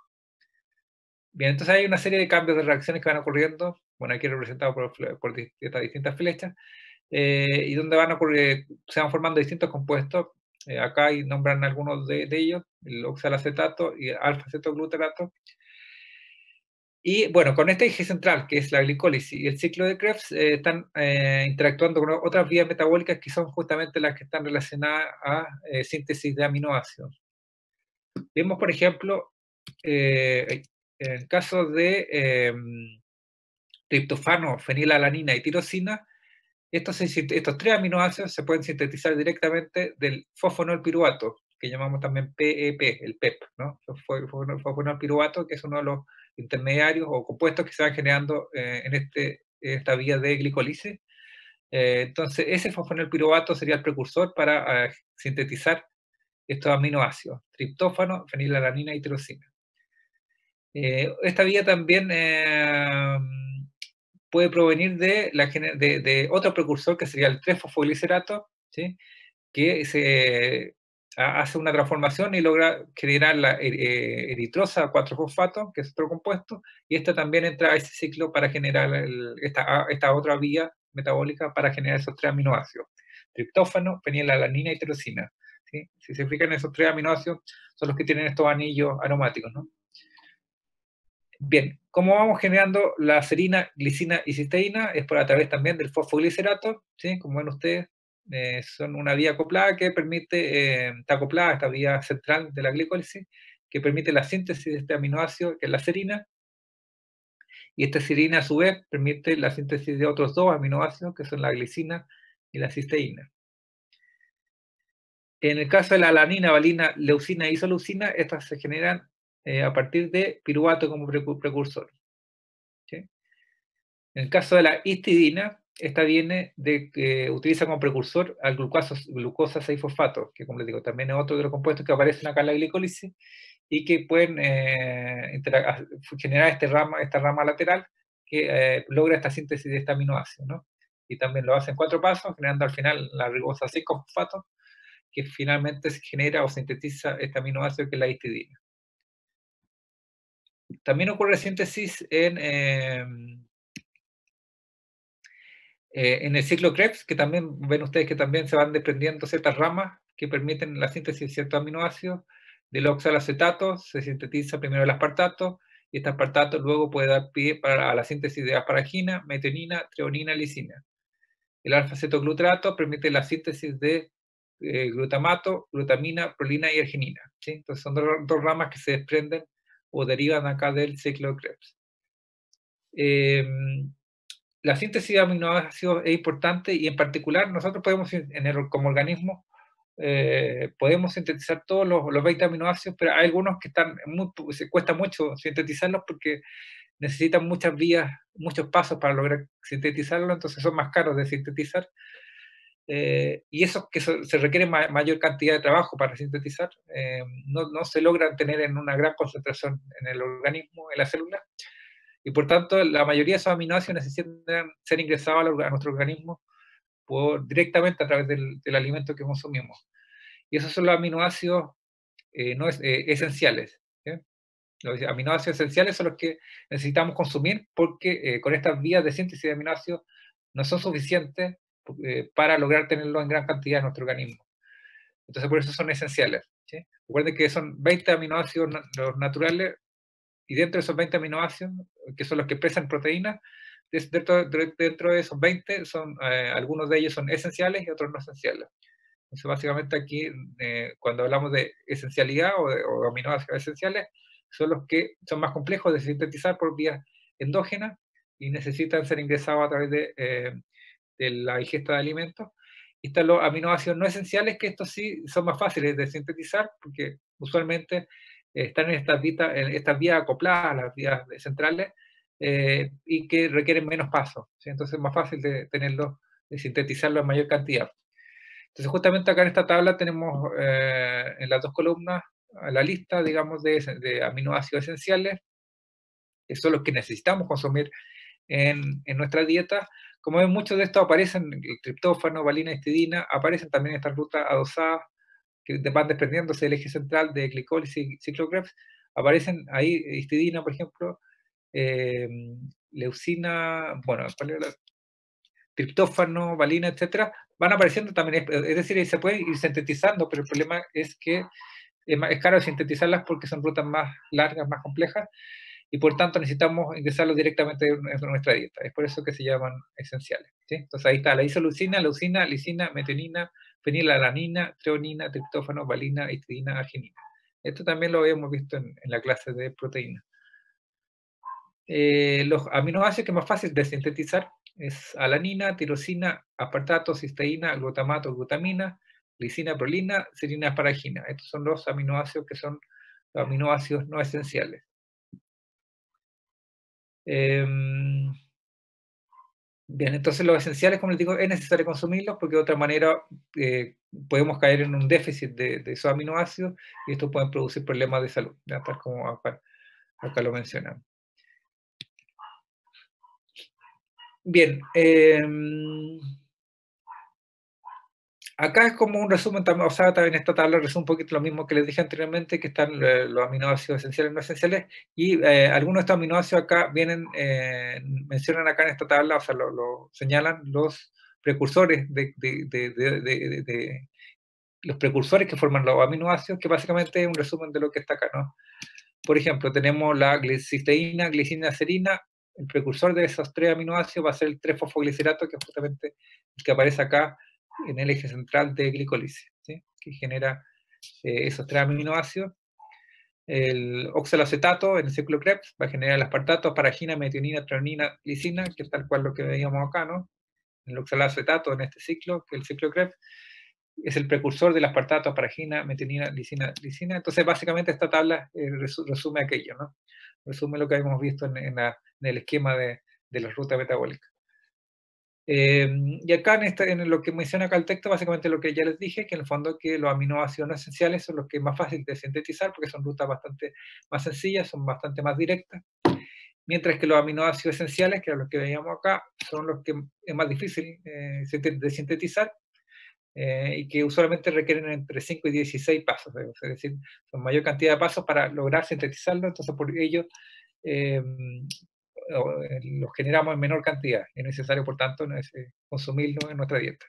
Bien, entonces hay una serie de cambios de reacciones que van ocurriendo, bueno, aquí representado por estas distintas flechas, y donde se van formando distintos compuestos. Acá nombran algunos de ellos, el oxalacetato y alfa-cetoglutarato. Y bueno, con este eje central, que es la glicólisis y el ciclo de Krebs, están interactuando con otras vías metabólicas que son justamente las que están relacionadas a síntesis de aminoácidos. Vemos, por ejemplo, en el caso de triptofano, fenilalanina y tirosina, estos 3 aminoácidos se pueden sintetizar directamente del fosfonol piruvato, que llamamos también PEP, el PEP, ¿no? Fosfonol piruvato, que es uno de los intermediarios o compuestos que se van generando en esta vía de glicólisis. Entonces, ese fosfonol piruvato sería el precursor para sintetizar estos aminoácidos, triptófano, fenilalanina y tirosina. Esta vía también puede provenir de otro precursor que sería el 3-fosfoglicerato, ¿sí? Que hace una transformación y logra generar la eritrosa 4-fosfato, que es otro compuesto, y esta también entra a ese ciclo para generar esta otra vía metabólica para generar esos 3 aminoácidos: triptófano, fenilalanina y tirosina. ¿Sí? Si se fijan, esos 3 aminoácidos son los que tienen estos anillos aromáticos, ¿no? Bien, ¿cómo vamos generando la serina, glicina y cisteína? Es a través también del fosfoglicerato, ¿sí? Como ven ustedes, son una vía acoplada que permite, está acoplada a esta vía central de la glicólisis, que permite la síntesis de este aminoácido, que es la serina, y esta serina a su vez permite la síntesis de otros 2 aminoácidos, que son la glicina y la cisteína. En el caso de la alanina, valina, leucina e isoleucina, estas se generan a partir de piruvato como precursor. ¿Sí? En el caso de la histidina, esta viene de que utiliza como precursor al glucosa 6-fosfato, que como les digo, también es otro de los compuestos que aparecen acá en la glicólisis y que pueden generar esta rama lateral que logra esta síntesis de este aminoácido, ¿no? Y también lo hace en 4 pasos, generando al final la ribosa 5-fosfato, que finalmente se genera o sintetiza este aminoácido que es la histidina. También ocurre síntesis en el ciclo Krebs, que también ven ustedes que también se van desprendiendo ciertas ramas que permiten la síntesis de ciertos aminoácidos. Del oxalacetato se sintetiza primero el aspartato, y este aspartato luego puede dar pie a la síntesis de asparagina, metionina, treonina, lisina. El alfa-cetoglutarato permite la síntesis de glutamato, glutamina, prolina y arginina. ¿Sí? Entonces son dos ramas que se desprenden o derivan acá del ciclo Krebs. La síntesis de aminoácidos es importante, y en particular nosotros podemos, como organismo, podemos sintetizar todos los 20 aminoácidos, pero hay algunos que se cuesta mucho sintetizarlos porque necesitan muchas vías, muchos pasos para lograr sintetizarlos, entonces son más caros de sintetizar. Y esos que se requiere mayor cantidad de trabajo para sintetizar, no se logran tener en una gran concentración en el organismo, en la célula, y por tanto la mayoría de esos aminoácidos necesitan ser ingresados a nuestro organismo directamente a través del alimento que consumimos. Y esos son los aminoácidos esenciales. ¿Sí? Los aminoácidos esenciales son los que necesitamos consumir porque con estas vías de síntesis de aminoácidos no son suficientes para lograr tenerlos en gran cantidad en nuestro organismo. Entonces por eso son esenciales. ¿sí? Recuerden que son 20 aminoácidos los naturales, y dentro de esos 20 aminoácidos, que son los que expresan proteínas, dentro de esos 20, algunos de ellos son esenciales y otros no esenciales. Entonces, básicamente aquí, cuando hablamos de esencialidad o aminoácidos esenciales, son los que son más complejos de sintetizar por vías endógenas y necesitan ser ingresados a través de la ingesta de alimentos. Y están los aminoácidos no esenciales, que estos sí son más fáciles de sintetizar, porque usualmente están en estas vías acopladas a las vías centrales, y que requieren menos pasos, ¿sí? Entonces es más fácil de tenerlos, de sintetizarlos en mayor cantidad. Entonces, justamente acá en esta tabla tenemos en las dos columnas la lista, digamos, de aminoácidos esenciales, que son los que necesitamos consumir en nuestra dieta. Como ven, muchos de estos aparecen, el triptófano, valina, histidina, aparecen también en estas rutas adosadas, que van desprendiéndose del eje central de glicólisis y ciclo-Krebs. Aparecen ahí histidina, por ejemplo, eh, leucina, bueno, ¿cuál era? Triptófano, valina, etcétera, van apareciendo también, es decir, se pueden ir sintetizando, pero el problema es que es caro sintetizarlas porque son rutas más largas, más complejas, y por tanto necesitamos ingresarlos directamente en nuestra dieta. Es por eso que se llaman esenciales, ¿sí? Entonces ahí está la isoleucina, leucina, lisina, metionina, fenilalanina, treonina, triptófano, valina, histidina, arginina. Esto también lo habíamos visto en la clase de proteínas. Los aminoácidos que es más fácil de sintetizar es alanina, tirosina, aspartato, cisteína, glutamato, glutamina, lisina, prolina, serina, asparagina. Estos son los aminoácidos que son los aminoácidos no esenciales. Bien, entonces los esenciales, como les digo, es necesario consumirlos porque de otra manera podemos caer en un déficit de esos aminoácidos y esto puede producir problemas de salud, ¿ya? Tal como acá lo mencionamos. Bien, acá es como un resumen, o sea, también esta tabla resume un poquito lo mismo que les dije anteriormente, que están los aminoácidos esenciales y no esenciales, y algunos de estos aminoácidos acá vienen, mencionan acá en esta tabla, o sea, lo señalan los precursores los precursores que forman los aminoácidos, que básicamente es un resumen de lo que está acá, ¿no? Por ejemplo, tenemos la cisteína, glicina, serina. El precursor de esos tres aminoácidos va a ser el 3-fosfoglicerato, que es justamente el que aparece acá en el eje central de glicólisis, ¿sí? Que genera esos tres aminoácidos. El oxaloacetato en el ciclo Krebs va a generar el aspartato, asparagina, metionina, treonina, lisina, que es tal cual lo que veíamos acá, ¿no? El oxaloacetato en este ciclo, que es el ciclo Krebs, es el precursor del aspartato, asparagina, metionina, lisina, lisina. Entonces, básicamente esta tabla resume aquello, ¿no? Resume lo que habíamos visto en el esquema de la ruta metabólica. Y acá en lo que menciona acá el texto, básicamente lo que ya les dije, que en el fondo que los aminoácidos no esenciales son los que es más fácil de sintetizar porque son rutas bastante más sencillas, son bastante más directas, mientras que los aminoácidos esenciales, que eran los que veíamos acá, son los que es más difícil de sintetizar, y que usualmente requieren entre 5 y 16 pasos, es decir, son mayor cantidad de pasos para lograr sintetizarlo, entonces por ello los generamos en menor cantidad. Es necesario, por tanto, consumirlos en nuestra dieta.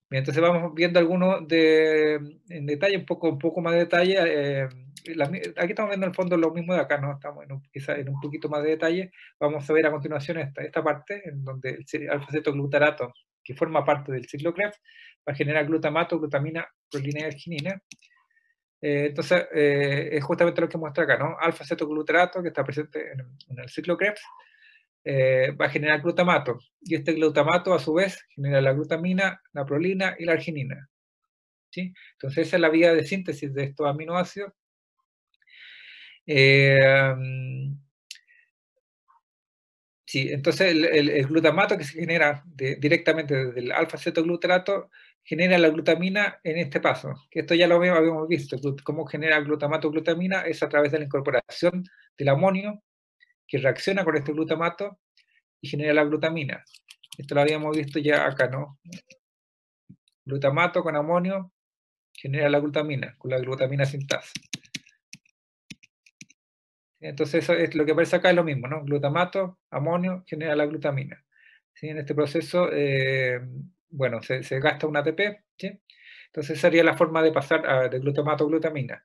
Bien, entonces vamos viendo algunos en detalle, un poco más de detalle. Aquí estamos viendo en el fondo lo mismo de acá, ¿no? Estamos quizá en un poquito más de detalle. Vamos a ver a continuación esta parte, en donde el alfa-cetoglutarato, que forma parte del ciclo Krebs, va a generar glutamato, glutamina, prolina y arginina. Entonces, es justamente lo que muestra acá, ¿no? Alfa-cetoglutarato, que está presente en el ciclo Krebs, va a generar glutamato. Y este glutamato, a su vez, genera la glutamina, la prolina y la arginina, ¿sí? Entonces, esa es la vía de síntesis de estos aminoácidos. Sí, entonces el glutamato que se genera directamente desde el alfa-cetoglutarato genera la glutamina en este paso, que esto ya lo habíamos visto, cómo genera glutamato-glutamina es a través de la incorporación del amonio que reacciona con este glutamato y genera la glutamina. Esto lo habíamos visto ya acá, ¿no? Glutamato con amonio genera la glutamina, con la glutamina sintasa. Entonces eso es lo que aparece acá, es lo mismo, ¿no? Glutamato, amonio, genera la glutamina. ¿Sí? En este proceso, bueno, se gasta un ATP, ¿sí? Entonces, esa sería la forma de pasar de glutamato a glutamina.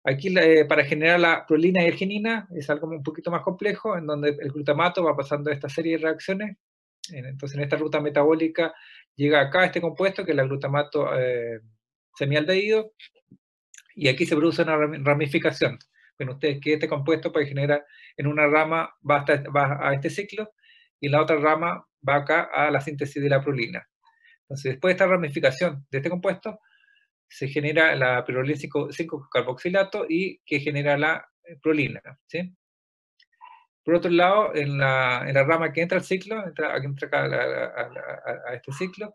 Aquí, para generar la prolina y arginina, es algo un poquito más complejo, en donde el glutamato va pasando esta serie de reacciones. Entonces, en esta ruta metabólica llega acá este compuesto, que es el glutamato semialdehído, y aquí se produce una ramificación. Ven ustedes que este compuesto para generar en una rama va a este ciclo, y en la otra rama va acá a la síntesis de la prolina. Entonces, después de esta ramificación de este compuesto, se genera la pirrolina 5-carboxilato y que genera la prolina, ¿sí? Por otro lado, en la rama que entra al ciclo, entra acá a este ciclo,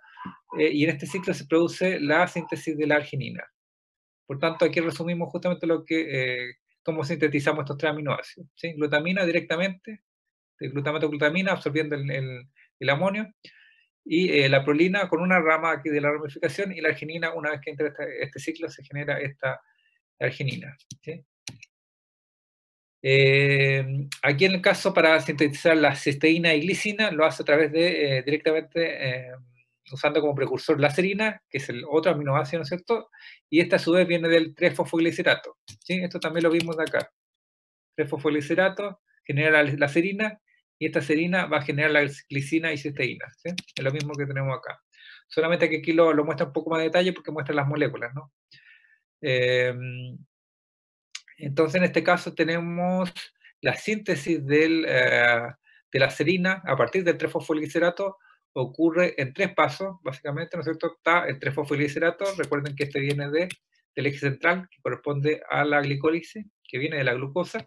y en este ciclo se produce la síntesis de la arginina. Por tanto, aquí resumimos justamente cómo sintetizamos estos tres aminoácidos, ¿sí? Glutamina directamente, el glutamato glutamina absorbiendo el amonio, y la prolina con una rama aquí de la ramificación, y la arginina, una vez que entra este ciclo, se genera esta arginina, ¿sí? Aquí en el caso para sintetizar la cisteína y glicina lo hace a través de directamente usando como precursor la serina, que es el otro aminoácido, ¿no es cierto? Y esta a su vez viene del 3-fosfoglicerato, ¿sí? Esto también lo vimos de acá. 3-fosfoglicerato genera la serina, y esta serina va a generar la glicina y cisteína, ¿sí? Es lo mismo que tenemos acá. Solamente que aquí lo muestra un poco más de detalle porque muestra las moléculas, ¿no? Entonces, en este caso tenemos la síntesis de la serina a partir del 3-fosfoglicerato, ocurre en tres pasos, básicamente, ¿no es cierto? Está el 3-fosfoglicerato, recuerden que este viene del eje central, que corresponde a la glicólisis, que viene de la glucosa,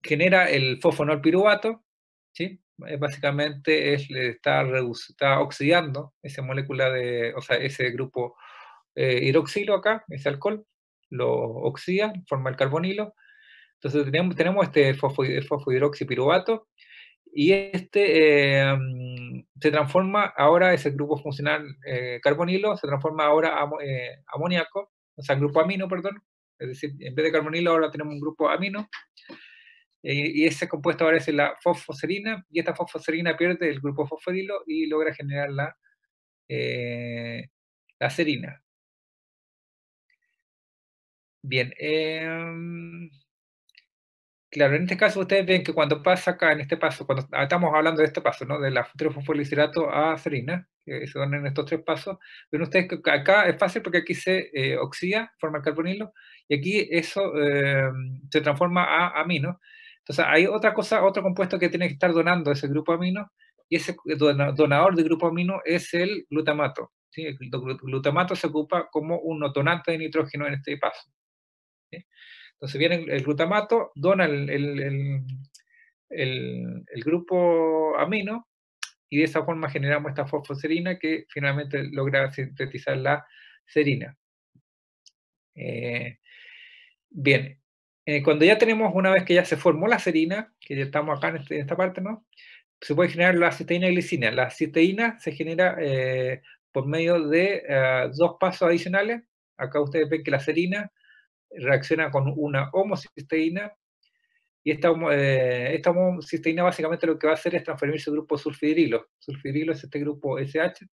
genera el fosfonol piruvato, ¿sí? Básicamente está oxidando esa molécula o sea, ese grupo hidroxilo acá, ese alcohol, lo oxida, forma el carbonilo. Entonces tenemos este fosfohidroxipiruvato, y se transforma ahora, ese grupo funcional carbonilo, se transforma ahora a amoníaco, o sea, grupo amino, perdón. Es decir, en vez de carbonilo ahora tenemos un grupo amino, y ese compuesto ahora es la fosfoserina, y esta fosfoserina pierde el grupo fosforilo y logra generar la serina. Bien, claro, en este caso ustedes ven que cuando pasa acá, en este paso, cuando estamos hablando de este paso, ¿no? De la fosfolisirato a serina, que se dan en estos tres pasos, ven ustedes que acá es fácil porque aquí se oxida, forma el carbonilo, y aquí eso se transforma a amino. Entonces hay otra cosa, otro compuesto que tiene que estar donando ese grupo amino, y ese donador de grupo amino es el glutamato, ¿sí? El glutamato se ocupa como un donante de nitrógeno en este paso, ¿sí? Entonces viene el glutamato, dona el grupo amino, y de esa forma generamos esta fosfoserina que finalmente logra sintetizar la serina. Bien, cuando ya tenemos, una vez que ya se formó la serina, que ya estamos acá en esta parte, ¿no? Se puede generar la cisteína y glicina. La cisteína se genera por medio de dos pasos adicionales. Acá ustedes ven que la serina reacciona con una homocisteína, y esta homocisteína básicamente lo que va a hacer es transferir su grupo sulfidrilo. Sulfidrilo es este grupo SH,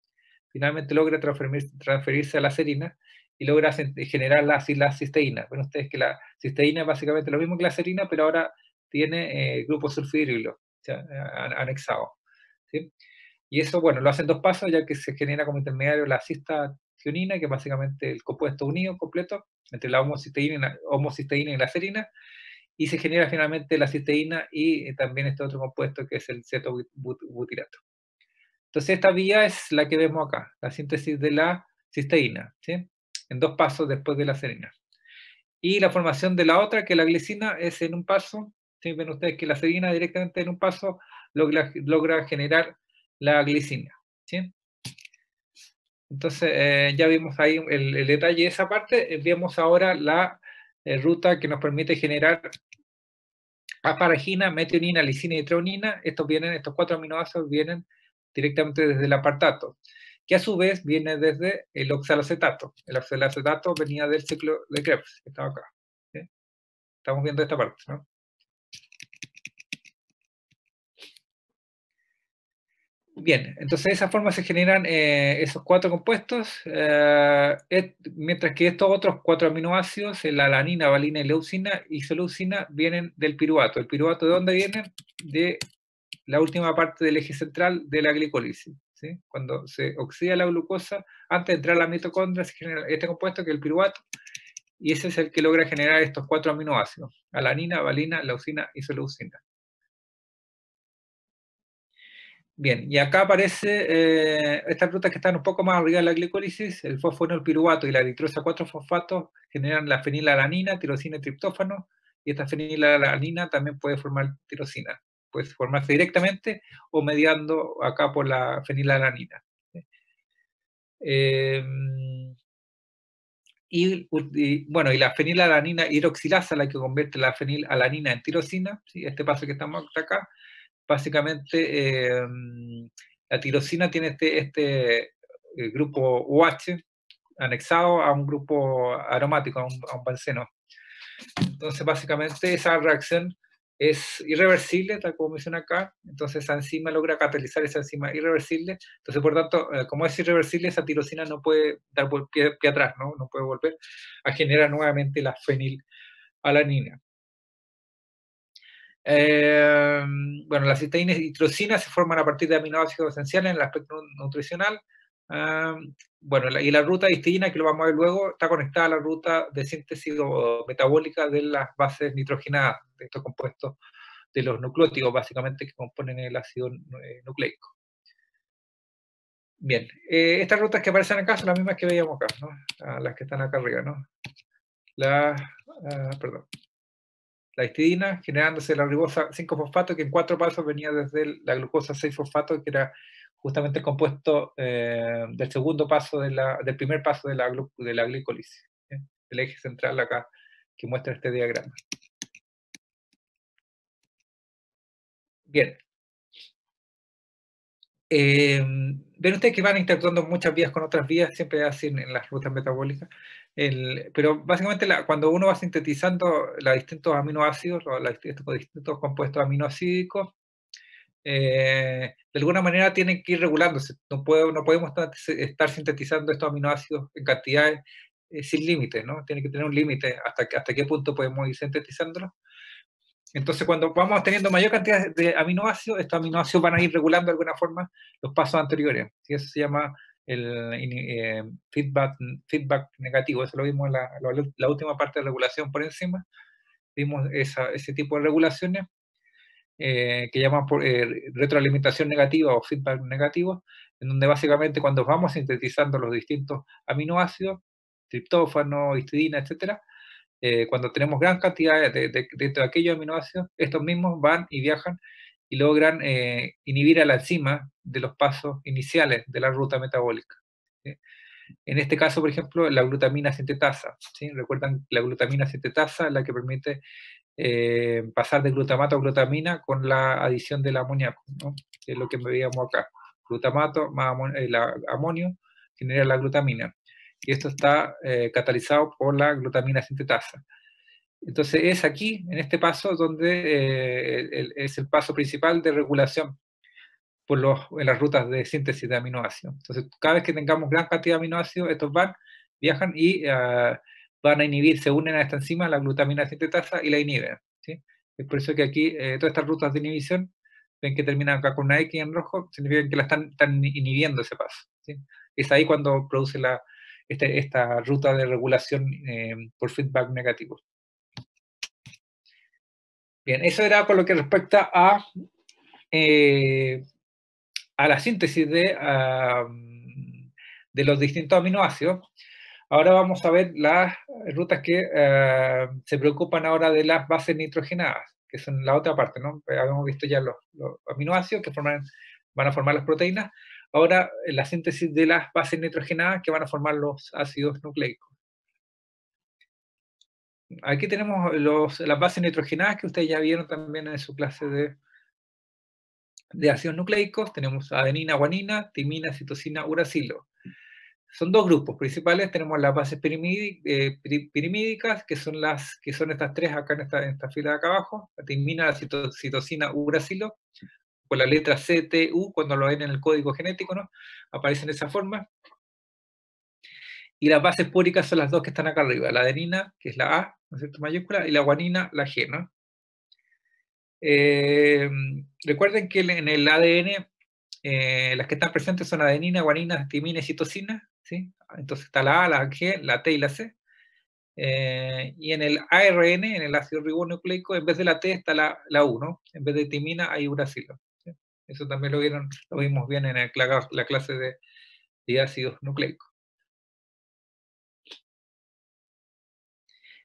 finalmente logra transferirse a la serina y logra generar la cisteína. Bueno, ustedes que la cisteína es básicamente lo mismo que la serina, pero ahora tiene grupo sulfidrilo, o sea, anexado, ¿sí? Y eso, bueno, lo hacen dos pasos, ya que se genera como intermediario la cistacionina, que es básicamente el compuesto unido completo entre la homocisteína y la serina, y se genera finalmente la cisteína y también este otro compuesto que es el cetobutirato. Entonces esta vía es la que vemos acá, la síntesis de la cisteína, ¿sí? En dos pasos después de la serina. Y la formación de la otra, que la glicina, es en un paso, ¿sí? Ven ustedes que la serina directamente en un paso logra generar la glicina, ¿sí? Entonces ya vimos ahí el detalle de esa parte. Vemos ahora la ruta que nos permite generar asparagina, metionina, lisina y treonina. Estos cuatro aminoácidos vienen directamente desde el apartato, que a su vez viene desde el oxalacetato. El oxalacetato venía del ciclo de Krebs, que estaba acá, ¿sí? Estamos viendo esta parte, ¿no? Bien, entonces de esa forma se generan esos 4 compuestos, mientras que estos otros 4 aminoácidos, la alanina, valina, leucina y isoleucina, vienen del piruvato. ¿El piruvato de dónde vienen? De la última parte del eje central de la glicólisis. ¿Sí? Cuando se oxida la glucosa, antes de entrar a la mitocondria, se genera este compuesto que es el piruvato, y ese es el que logra generar estos 4 aminoácidos: alanina, valina, leucina, isoleucina. Bien, y acá aparece estas rutas que están un poco más arriba de la glicólisis: el fosfonilpiruvato y la eritrosa 4-fosfato generan la fenilalanina, tirosina y triptófano, y esta fenilalanina también puede formar tirosina. Puede formarse directamente o mediando acá por la fenilalanina. Eh, bueno, y la fenilalanina hidroxilasa, la que convierte la fenilalanina en tirosina, ¿sí? Este paso que estamos acá, básicamente la tirosina tiene este grupo UH anexado a un grupo aromático, a un benceno. Entonces, básicamente, esa reacción es irreversible, tal como menciona acá. Entonces, esa enzima logra catalizar esa enzima irreversible. Entonces, por tanto, como es irreversible, esa tirosina no puede dar pie atrás, ¿no? No puede volver a generar nuevamente la fenilalanina. Eh, bueno, las cisteína y tirosina se forman a partir de aminoácidos esenciales en el aspecto nutricional. Eh, bueno, y la ruta de histidina, que lo vamos a ver luego, está conectada a la ruta de síntesis o metabólica de las bases nitrogenadas, de estos compuestos de los nucleótidos, básicamente, que componen el ácido nucleico. Bien, estas rutas que aparecen acá son las mismas que veíamos acá, ¿no? Las que están acá arriba, ¿no? Perdón. La histidina, generándose la ribosa 5-fosfato, que en 4 pasos venía desde la glucosa 6-fosfato, que era justamente el compuesto del segundo paso, del primer paso de la glicólisis, ¿sí? El eje central acá que muestra este diagrama. Bien. Ven ustedes que van interactuando muchas vías con otras vías, siempre así en las rutas metabólicas, pero básicamente cuando uno va sintetizando los distintos aminoácidos, estos distintos compuestos aminoácidos, de alguna manera tienen que ir regulándose. No podemos estar sintetizando estos aminoácidos en cantidades sin límite, ¿no? Tiene que tener un límite hasta qué punto podemos ir sintetizándolos. Entonces, cuando vamos teniendo mayor cantidad de aminoácidos, estos aminoácidos van a ir regulando de alguna forma los pasos anteriores. ¿Sí? Eso se llama el feedback negativo. Eso lo vimos en la última parte de regulación por encima. Vimos ese tipo de regulaciones que llaman por retroalimentación negativa o feedback negativo, en donde básicamente cuando vamos sintetizando los distintos aminoácidos, triptófano, histidina, etcétera, cuando tenemos gran cantidad de aquellos aminoácidos, estos mismos van y viajan y logran inhibir a la enzima de los pasos iniciales de la ruta metabólica. ¿Sí? En este caso, por ejemplo, la glutamina sintetasa. ¿Sí? Recuerdan, la glutamina sintetasa es la que permite pasar de glutamato a glutamina con la adición del amoníaco, ¿no? Que es lo que veíamos acá. Glutamato más amonio genera la glutamina. Y esto está catalizado por la glutamina sintetasa. Entonces es aquí, en este paso, donde es el paso principal de regulación en las rutas de síntesis de aminoácidos. Entonces, cada vez que tengamos gran cantidad de aminoácidos, estos viajan y van a inhibir, se unen a esta enzima, la glutamina sintetasa, y la inhiben. ¿Sí? Es por eso que aquí todas estas rutas de inhibición, ven que terminan acá con una X en rojo, significa que la están inhibiendo ese paso. ¿Sí? Es ahí cuando produce esta ruta de regulación por feedback negativo. Bien, eso era por lo que respecta a la síntesis de los distintos aminoácidos. Ahora vamos a ver las rutas que se preocupan ahora de las bases nitrogenadas, que son la otra parte, ¿no? Habíamos visto ya los aminoácidos que van a formar las proteínas. Ahora la síntesis de las bases nitrogenadas que van a formar los ácidos nucleicos. Aquí tenemos las bases nitrogenadas que ustedes ya vieron también en su clase de ácidos nucleicos. Tenemos adenina, guanina, timina, citosina, uracilo. Son dos grupos principales. Tenemos las bases pirimídicas, que son estas tres acá en esta fila de acá abajo: la timina, la citosina, uracilo, con la letra C, T, U, cuando lo ven en el código genético, ¿no? Aparecen de esa forma. Y las bases púricas son las dos que están acá arriba, la adenina, que es la A, ¿no es cierto?, mayúscula, y la guanina, la G, ¿no? Recuerden que en el ADN las que están presentes son adenina, guanina, timina y citosina, ¿sí? Entonces está la A, la G, la T y la C. Y en el ARN, en el ácido ribonucleico, en vez de la T está la U, ¿no? En vez de timina hay uracilo, ¿sí? Eso también lo vimos bien en la clase de ácidos nucleicos.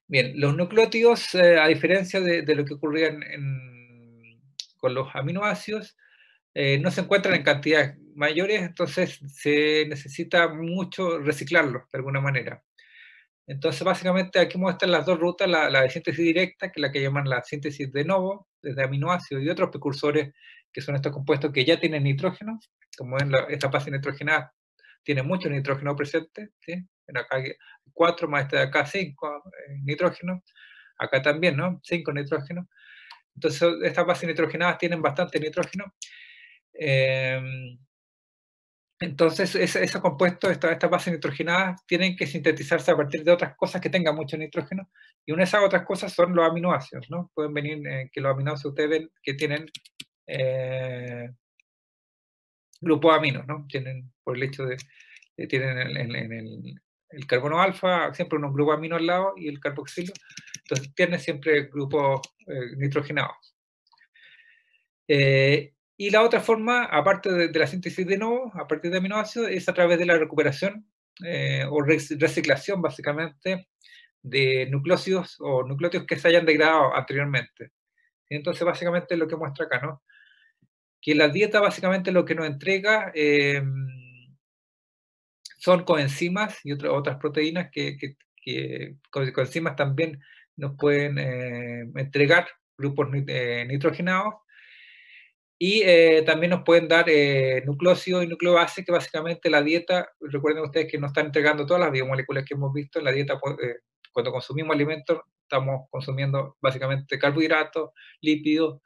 Bien, los nucleótidos, a diferencia de lo que ocurría con los aminoácidos, no se encuentran en cantidades mayores, entonces se necesita mucho reciclarlos de alguna manera. Entonces, básicamente aquí muestran las dos rutas, la de síntesis directa, que es la que llaman la síntesis de novo, desde aminoácidos y otros precursores, que son estos compuestos que ya tienen nitrógeno, como ven, esta base nitrogenada tiene mucho nitrógeno presente, ¿sí? Acá hay 4 más este de acá 5 nitrógeno, acá también, ¿no? 5 nitrógeno. Entonces, estas bases nitrogenadas tienen bastante nitrógeno. Entonces, esos compuestos, estas bases nitrogenadas, tienen que sintetizarse a partir de otras cosas que tengan mucho nitrógeno, y una de esas otras cosas son los aminoácidos, ¿no? Pueden venir que los aminoácidos ustedes ven que tienen grupos aminos, ¿no? Tienen, por el hecho de tienen el carbono alfa, siempre unos grupos aminos al lado, y el carboxilo, entonces tienen siempre grupos nitrogenados. Y la otra forma, aparte de la síntesis de nuevo, a partir de aminoácidos, es a través de la recuperación o reciclación, básicamente, de nucleósidos o nucleótidos que se hayan degradado anteriormente. Entonces, básicamente lo que muestra acá, ¿no? Que la dieta básicamente lo que nos entrega son coenzimas y otras proteínas que coenzimas también nos pueden entregar grupos nitrogenados. Y también nos pueden dar nucleócidos y nucleobases, que básicamente la dieta, recuerden ustedes que nos están entregando todas las biomoléculas que hemos visto en la dieta. Cuando consumimos alimentos, estamos consumiendo básicamente carbohidratos, lípidos,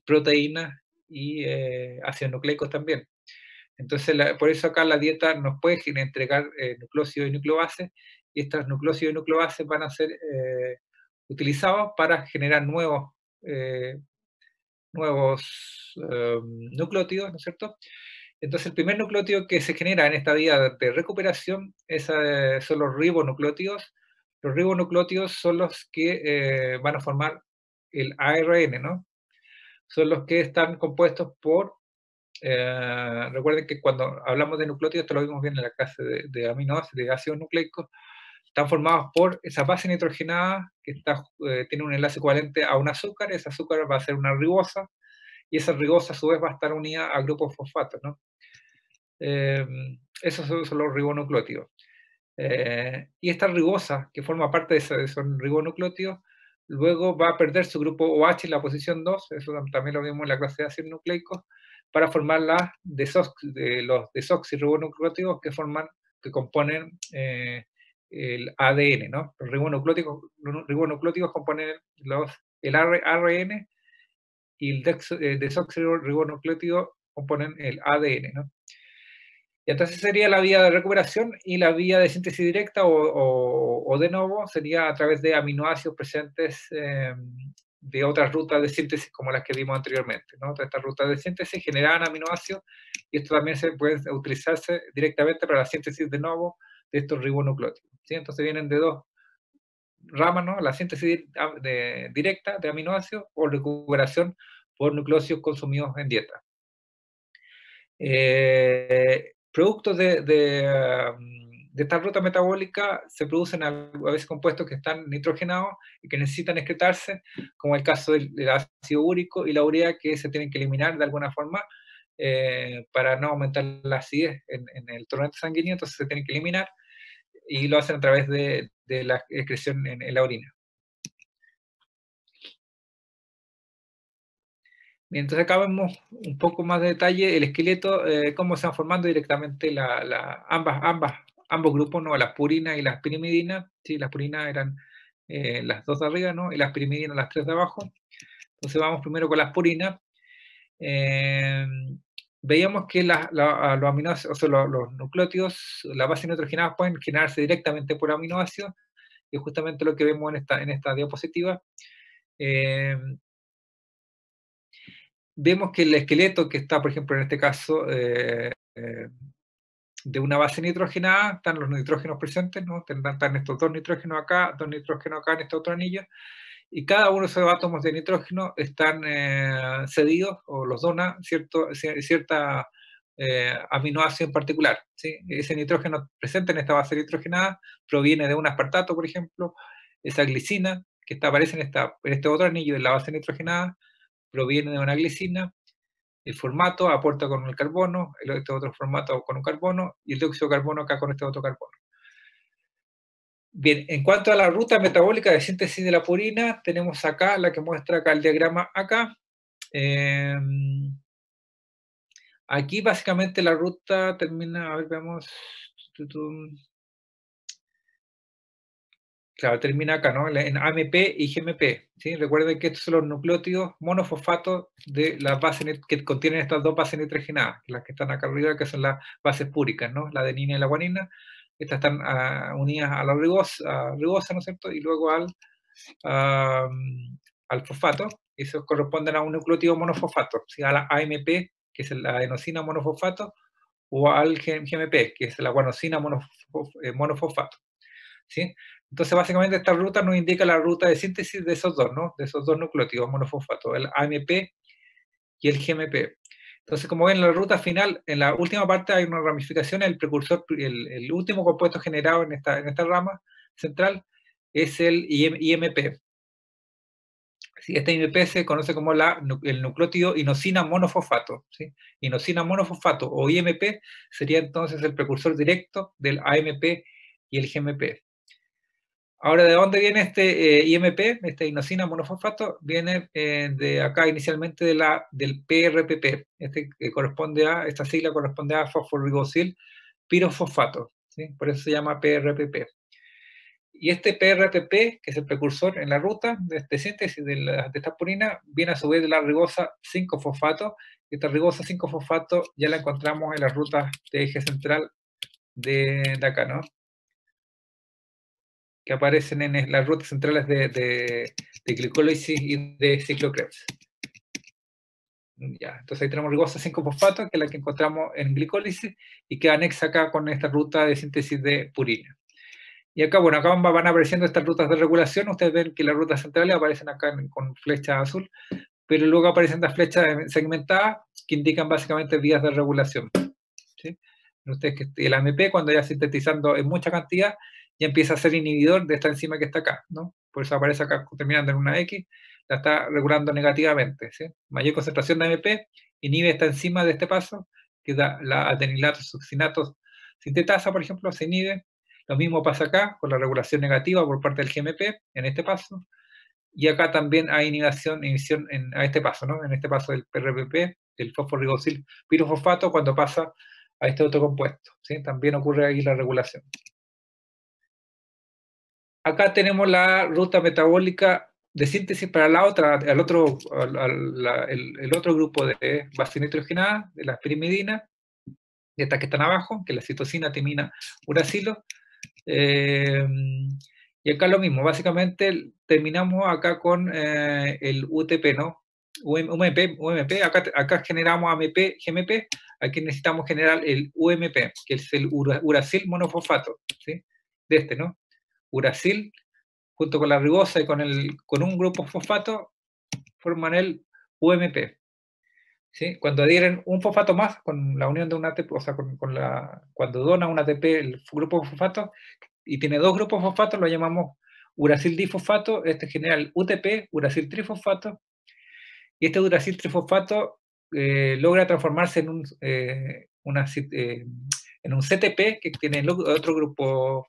proteínas y ácidos nucleicos también. Entonces, por eso acá la dieta nos puede entregar nucleócidos y nucleobases, y estos nucleócidos y nucleobases van a ser utilizados para generar nuevos nucleótidos, ¿no es cierto? Entonces, el primer nucleótido que se genera en esta vía de recuperación son los ribonucleótidos. Los ribonucleótidos son los que van a formar el ARN, ¿no? Son los que están compuestos por, recuerden que cuando hablamos de nucleótidos, esto lo vimos bien en la clase de aminoácidos, de ácidos nucleicos, están formados por esa base nitrogenada que tiene un enlace covalente a un azúcar. Ese azúcar va a ser una ribosa, y esa ribosa a su vez va a estar unida a grupos fosfatos, ¿no? Esos son los ribonucleótidos. Y esta ribosa, que forma parte de esos ribonucleótidos, luego va a perder su grupo OH en la posición 2, eso también lo vimos en la clase de ácidos nucleicos, para formar los desoxirribonucleótidos que componen el ADN, ¿no? Los ribonucleótidos componen el ARN, y el desoxirribonucleótido componen el ADN, ¿no? Y entonces sería la vía de recuperación, y la vía de síntesis directa o de novo sería a través de aminoácidos presentes de otras rutas de síntesis como las que vimos anteriormente, ¿no? Estas rutas de síntesis generan aminoácidos, y esto también se puede utilizarse directamente para la síntesis de novo de estos ribonucleótidos, ¿sí? Entonces vienen de dos ramas, ¿no? La síntesis directa de aminoácidos o recuperación por nucleósidos consumidos en dieta. Productos de esta ruta metabólica se producen a veces compuestos que están nitrogenados y que necesitan excretarse, como el caso del ácido úrico y la urea, que se tienen que eliminar de alguna forma para no aumentar la acidez en el torrente sanguíneo. Entonces se tienen que eliminar, y lo hacen a través de la excreción en la orina. Mientras acá vemos un poco más de detalle el esqueleto, cómo se van formando directamente ambos grupos, ¿no? Las purinas y las pirimidinas. ¿Sí? Las purinas eran las dos de arriba, ¿no? Y las pirimidinas las tres de abajo. Entonces vamos primero con las purinas. veíamos que los aminoácidos, o sea, los nucleótidos, las bases nitrogenadas pueden generarse directamente por aminoácidos, y es justamente lo que vemos en esta diapositiva. Eh, Vemos que el esqueleto que está, por ejemplo, en este caso, de una base nitrogenada, están los nitrógenos presentes, ¿no? Están estos dos nitrógenos acá en este otro anillo, y cada uno de esos átomos de nitrógeno están cedidos o los dona cierta aminoácido en particular, ¿sí? Ese nitrógeno presente en esta base nitrogenada proviene de un aspartato, por ejemplo. Esa glicina que aparece en este otro anillo de la base nitrogenada proviene de una glicina. El formato aporta con el carbono, este otro formato con un carbono, y el dióxido de carbono acá con este otro carbono. Bien, en cuanto a la ruta metabólica de síntesis de la purina, tenemos acá la que muestra acá el diagrama acá. Aquí básicamente la ruta termina, a ver, veamos. Claro, termina acá, ¿no? En AMP y GMP, ¿sí? Recuerden que estos son los nucleótidos monofosfatos de las bases que contienen estas dos bases nitrogenadas, las que están acá arriba, que son las bases púricas, ¿no? La adenina y la guanina. Estas están unidas a la ribosa, ¿no es cierto? Y luego al fosfato, y esos corresponden a un nucleótido monofosfato, ¿sí? A la AMP, que es la adenosina monofosfato, o al GMP, que es la guanosina monofosfato, ¿sí? Entonces, básicamente, esta ruta nos indica la ruta de síntesis de esos dos, ¿no? De esos dos nucleótidos monofosfatos, el AMP y el GMP. Entonces, como ven, en la ruta final, en la última parte hay una ramificación, el precursor, el último compuesto generado en esta rama central es el IMP. ¿Sí? Este IMP se conoce como el nucleótido inosina monofosfato, ¿sí? Inosina monofosfato o IMP sería entonces el precursor directo del AMP y el GMP. Ahora, ¿de dónde viene este IMP, este inosina monofosfato? Viene de acá inicialmente del PRPP. Esta sigla corresponde a fosforibosil pirofosfato, ¿sí? Por eso se llama PRPP. Y este PRPP, que es el precursor en la ruta de síntesis de esta purina, viene a su vez de la ribosa 5-fosfato. Esta ribosa 5-fosfato ya la encontramos en las rutas de eje central de acá, ¿no? Que aparecen en las rutas centrales de glicólisis y de ciclokrebs. Ya, entonces ahí tenemos ribosa 5-fosfato, que es la que encontramos en glicólisis y que anexa acá con esta ruta de síntesis de purina. Y acá, bueno, acá van apareciendo estas rutas de regulación. Ustedes ven que las rutas centrales aparecen acá con flecha azul, pero luego aparecen las flechas segmentadas que indican básicamente vías de regulación, ¿sí? Ustedes que el AMP, cuando ya sintetizando en mucha cantidad, ya empieza a ser inhibidor de esta enzima que está acá, ¿no? Por eso aparece acá terminando en una X, la está regulando negativamente, ¿sí? Mayor concentración de AMP inhibe esta enzima de este paso, que da la adenilato succinato sintetasa, por ejemplo, se inhibe. Lo mismo pasa acá, con la regulación negativa por parte del GMP, en este paso, y acá también hay inhibición a este paso, ¿no? En este paso del PRPP, el fosforibosil pirofosfato, cuando pasa a este otro compuesto, ¿sí? También ocurre ahí la regulación. Acá tenemos la ruta metabólica de síntesis para el otro grupo de bases nitrogenadas, de las pirimidinas, de estas que están abajo, que es la citosina, timina, uracilo. Y acá lo mismo, básicamente terminamos acá con el UTP, ¿no? UMP, acá generamos AMP, GMP, aquí necesitamos generar el UMP, que es el uracil monofosfato, ¿sí? De este, ¿no? Uracil, junto con la ribosa y con un grupo fosfato, forman el UMP. ¿Sí? Cuando adhieren un fosfato más con la unión de un ATP, o sea, cuando dona un ATP el grupo fosfato, y tiene dos grupos fosfatos, lo llamamos uracil difosfato. Este genera el UTP, uracil trifosfato, y este uracil trifosfato logra transformarse en un CTP, que tiene el otro grupo,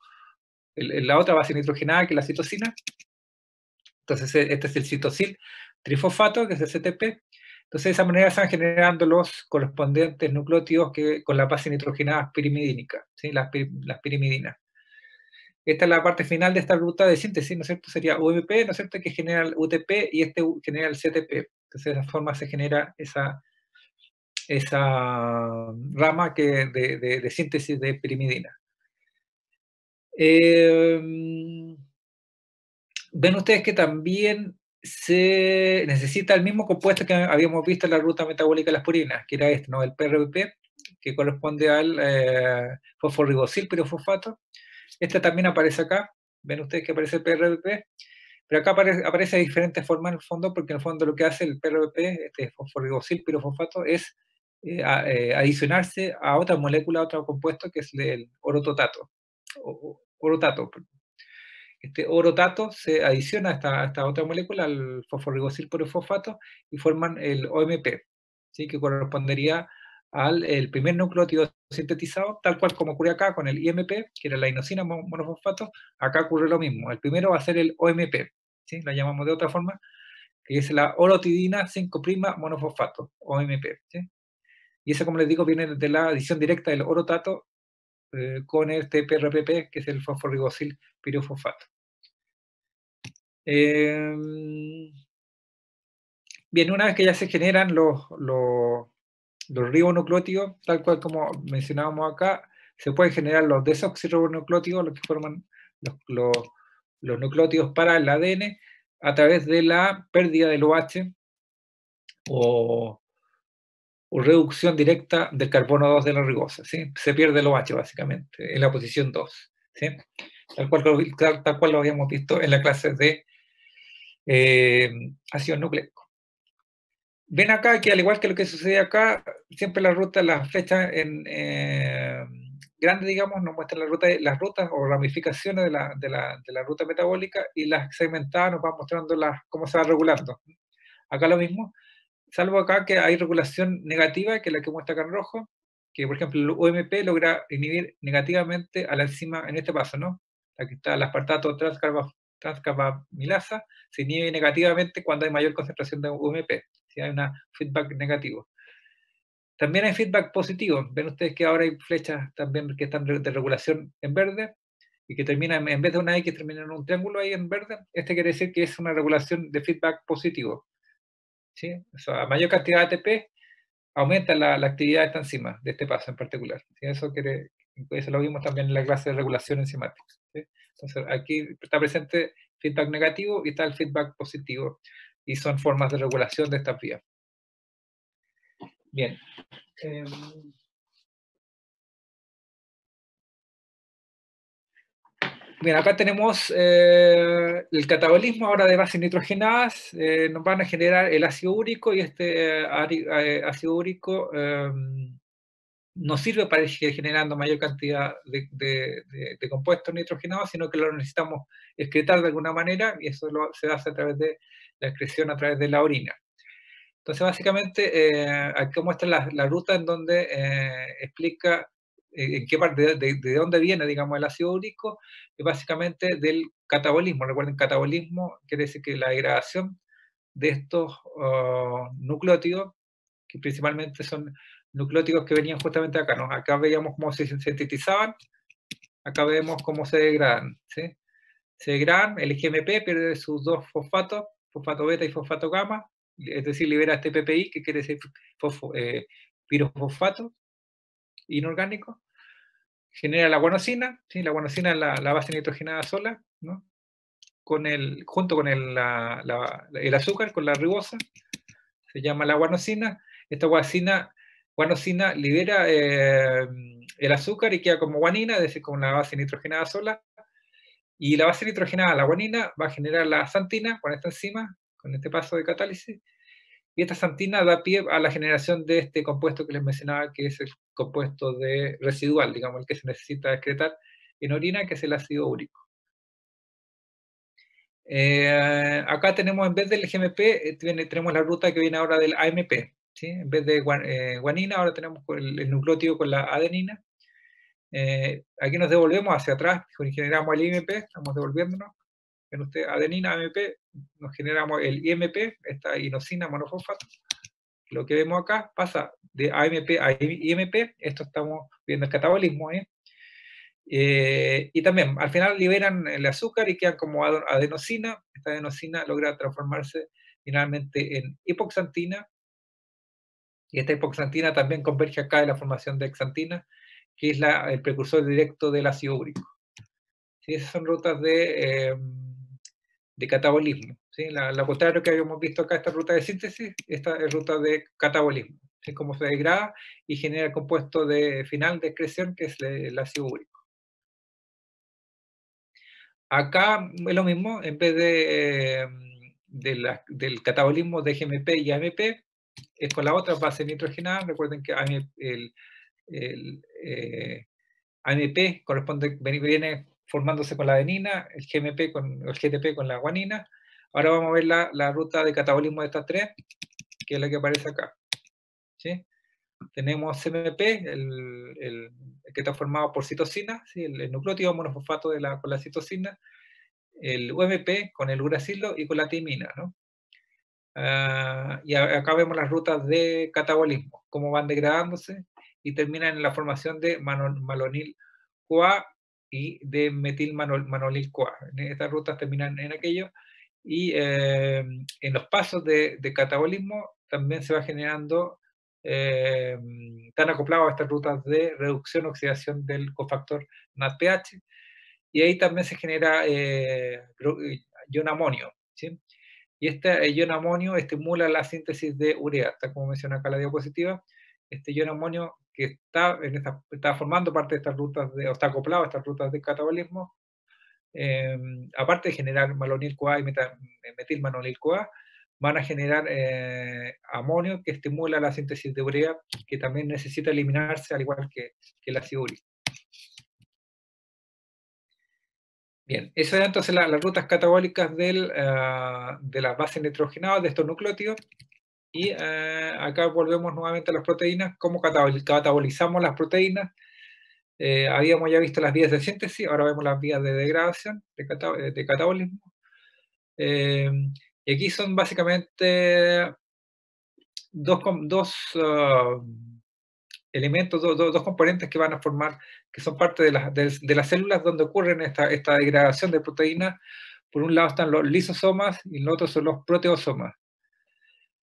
la otra base nitrogenada, que es la citosina. Entonces, este es el citosil trifosfato, que es el CTP. Entonces, de esa manera se van generando los correspondientes nucleótidos con la base nitrogenada pirimidínica, ¿sí? Las pirimidinas. Esta es la parte final de esta ruta de síntesis, ¿no es cierto? Sería UMP, ¿no es cierto? Que genera el UTP y este genera el CTP. Entonces, de esa forma se genera esa esa rama de síntesis de pirimidina. Ven ustedes que también se necesita el mismo compuesto que habíamos visto en la ruta metabólica de las purinas, que era este, ¿no? El PRBP, que corresponde al fosforribosil pirofosfato. Este también aparece acá. Ven ustedes que aparece el PRBP, pero acá aparece de diferentes formas en el fondo, porque en el fondo lo que hace el PRBP, este fosforribosil pirofosfato, es adicionarse a otra molécula, a otro compuesto, que es el orototato. Orotato. Este orotato se adiciona a esta otra molécula, al fosforribosil pirofosfato, y forman el OMP, ¿sí? Que correspondería al el primer nucleótido sintetizado, tal cual como ocurre acá con el IMP, que era la inosina monofosfato. Acá ocurre lo mismo. El primero va a ser el OMP, ¿sí? La llamamos de otra forma, que es la orotidina 5' monofosfato, OMP, ¿sí? Y eso, como les digo, viene de la adición directa del orotato con este PRPP, que es el fosforribosil pirofosfato. Bien, una vez que ya se generan los ribonucleótidos, tal cual como mencionábamos acá, se pueden generar los desoxirribonucleótidos, los que forman los, los, los nucleótidos para el ADN, a través de la pérdida del OH o, o reducción directa del carbono 2 de la ribosa, ¿sí? Se pierde el OH básicamente en la posición 2, ¿sí? Tal cual lo habíamos visto en la clase de ácido nucleico. Ven acá que, al igual que lo que sucede acá, siempre la ruta, las flechas en grande, digamos, nos muestran las rutas o ramificaciones de la ruta metabólica, y las segmentadas nos van mostrando cómo se va regulando. Acá lo mismo, salvo acá que hay regulación negativa, que es la que muestra acá en rojo, que por ejemplo el OMP logra inhibir negativamente a la enzima en este paso, ¿no? Aquí está el aspartato transcarbamilasa, se inhibe negativamente cuando hay mayor concentración de UMP, si hay un feedback negativo. También hay feedback positivo. Ven ustedes que ahora hay flechas también que están de regulación en verde, y que terminan, en vez de una X, terminan en un triángulo ahí en verde. Este quiere decir que es una regulación de feedback positivo, ¿sí? O sea, a mayor cantidad de ATP aumenta la actividad de esta enzima, de este paso en particular, ¿sí? Eso lo vimos también en la clase de regulación enzimática, ¿sí? Entonces aquí está presente feedback negativo y está el feedback positivo, y son formas de regulación de estas vías. Bien. Bien, acá tenemos el catabolismo ahora de bases nitrogenadas. Nos van a generar el ácido úrico, y este ácido úrico no sirve para ir generando mayor cantidad de compuestos nitrogenados, sino que lo necesitamos excretar de alguna manera, y eso se hace a través de la excreción a través de la orina. Entonces, básicamente, aquí muestra la ruta en donde explica en qué parte, de dónde viene, digamos, el ácido úrico, y básicamente del catabolismo. Recuerden, catabolismo quiere decir que la degradación de estos nucleótidos, que principalmente son nucleótidos que venían justamente acá, ¿no? Acá veíamos cómo se sintetizaban, acá vemos cómo se degradan, ¿sí? Se degradan, el GMP pierde sus dos fosfatos, fosfato beta y fosfato gamma, es decir, libera este PPI, que quiere decir pirofosfato inorgánico, genera la guanosina, ¿sí? La guanosina es la base nitrogenada sola, ¿no? Junto con el azúcar, con la ribosa, se llama la guanosina. Esta guanosina libera el azúcar y queda como guanina, es decir, con la base nitrogenada sola, y la base nitrogenada, la guanina, va a generar la xantina con esta enzima, con este paso de catálisis, y esta xantina da pie a la generación de este compuesto que les mencionaba, que es el compuesto residual, digamos, el que se necesita excretar en orina, que es el ácido úrico. Acá tenemos, en vez del GMP, tenemos la ruta que viene ahora del AMP, ¿sí? En vez de guanina, ahora tenemos el nucleótido con la adenina. Aquí nos devolvemos hacia atrás, generamos el IMP, estamos devolviéndonos. Ven usted, adenina, AMP, nos generamos el IMP, esta inosina monofosfato. Lo que vemos acá pasa de AMP a IMP, esto estamos viendo el catabolismo, y también al final liberan el azúcar y quedan como adenosina. Esta adenosina logra transformarse finalmente en hipoxantina, y esta hipoxantina también converge acá en la formación de hexantina, que es el precursor directo del ácido úrico. ¿Sí? Esas son rutas de catabolismo. ¿Sí? La contrario que habíamos visto acá, esta ruta de síntesis, esta es ruta de catabolismo. ¿Sí? Cómo se degrada y genera el compuesto final de excreción, que es el ácido úrico. Acá es lo mismo, en vez del catabolismo de GMP y AMP, es con la otra base nitrogenada. Recuerden que el AMP viene formándose con la adenina, el GMP el GTP con la guanina. Ahora vamos a ver la ruta de catabolismo de estas tres, que es la que aparece acá. ¿Sí? Tenemos CMP, el que está formado por citosina, ¿sí? el nucleótido monofosfato con la citosina, el UMP con el uracilo y con la timina, ¿no? Y acá vemos las rutas de catabolismo, cómo van degradándose y terminan en la formación de malonil-CoA y de metilmanolil-CoA. Estas rutas terminan en aquello, y en los pasos de catabolismo también se va generando, están acoplados a estas rutas de reducción-oxidación del cofactor NADPH, y ahí también se genera ion amonio, ¿sí? Y este ion amonio estimula la síntesis de urea, tal como menciona acá la diapositiva. Este ion amonio que está formando parte de estas rutas, o está acoplado a estas rutas de catabolismo, aparte de generar malonil-CoA y metilmanolil-CoA, van a generar amonio que estimula la síntesis de urea, que también necesita eliminarse al igual que el ácido úrico. Bien, eso es entonces las rutas catabólicas de las bases nitrogenadas de estos nucleótidos. Y acá volvemos nuevamente a las proteínas, cómo catabolizamos las proteínas. Habíamos ya visto las vías de síntesis, ahora vemos las vías de degradación, de catabolismo. Y aquí son básicamente dos elementos, dos componentes que van a formar, que son parte de las células donde ocurren esta degradación de proteínas. Por un lado están los lisosomas y el otro son los proteosomas.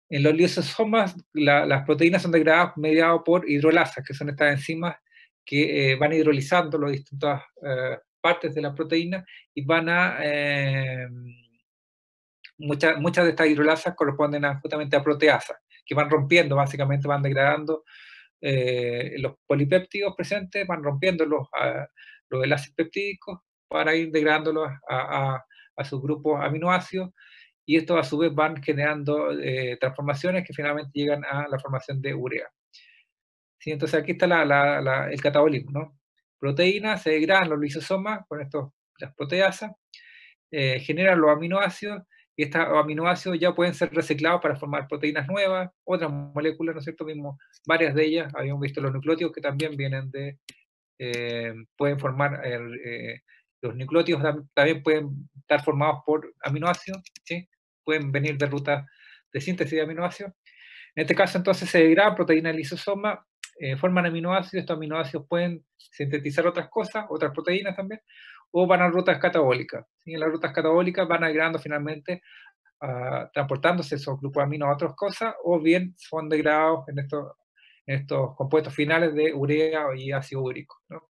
En los lisosomas, las proteínas son degradadas mediadas por hidrolasas, que son estas enzimas que van hidrolizando las distintas partes de la proteína, y muchas de estas hidrolasas corresponden justamente a proteasas, que van rompiendo, básicamente van degradando los polipéptidos presentes, van rompiendo los enlaces peptídicos para ir degradándolos a sus grupos aminoácidos, y estos a su vez van generando transformaciones que finalmente llegan a la formación de urea. ¿Sí? Entonces aquí está el catabolismo, ¿no? Proteínas se degradan los lisosomas con las proteasas, generan los aminoácidos, y estos aminoácidos ya pueden ser reciclados para formar proteínas nuevas, otras moléculas, ¿no es cierto? Mismo, varias de ellas, habíamos visto los nucleótidos que también vienen pueden formar, los nucleótidos también pueden estar formados por aminoácidos, ¿sí? Pueden venir de rutas de síntesis de aminoácidos. En este caso, entonces, se degradan proteínas del lisosoma, forman aminoácidos. Estos aminoácidos pueden sintetizar otras cosas, otras proteínas también, o van a rutas catabólicas. ¿Sí? En las rutas catabólicas van degradando finalmente, transportándose esos grupos de amino a otras cosas, o bien son degradados en estos compuestos finales de urea y ácido úrico, ¿no?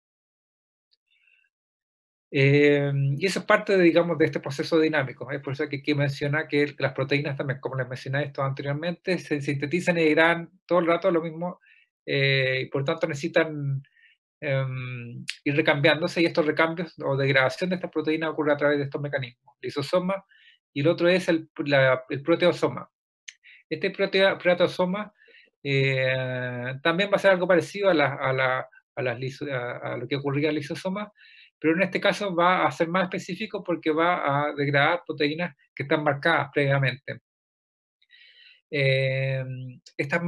Y eso es parte, digamos, de este proceso dinámico. Es por eso que hay que mencionar que las proteínas también, como les mencioné esto anteriormente, se sintetizan y degradan todo el rato lo mismo, y por tanto necesitan ir recambiándose, y estos recambios o degradación de estas proteínas ocurre a través de estos mecanismos, lisosoma, y el otro es el proteosoma. Este proteosoma también va a ser algo parecido a lo que ocurría en lisosoma, pero en este caso va a ser más específico porque va a degradar proteínas que están marcadas previamente. Estas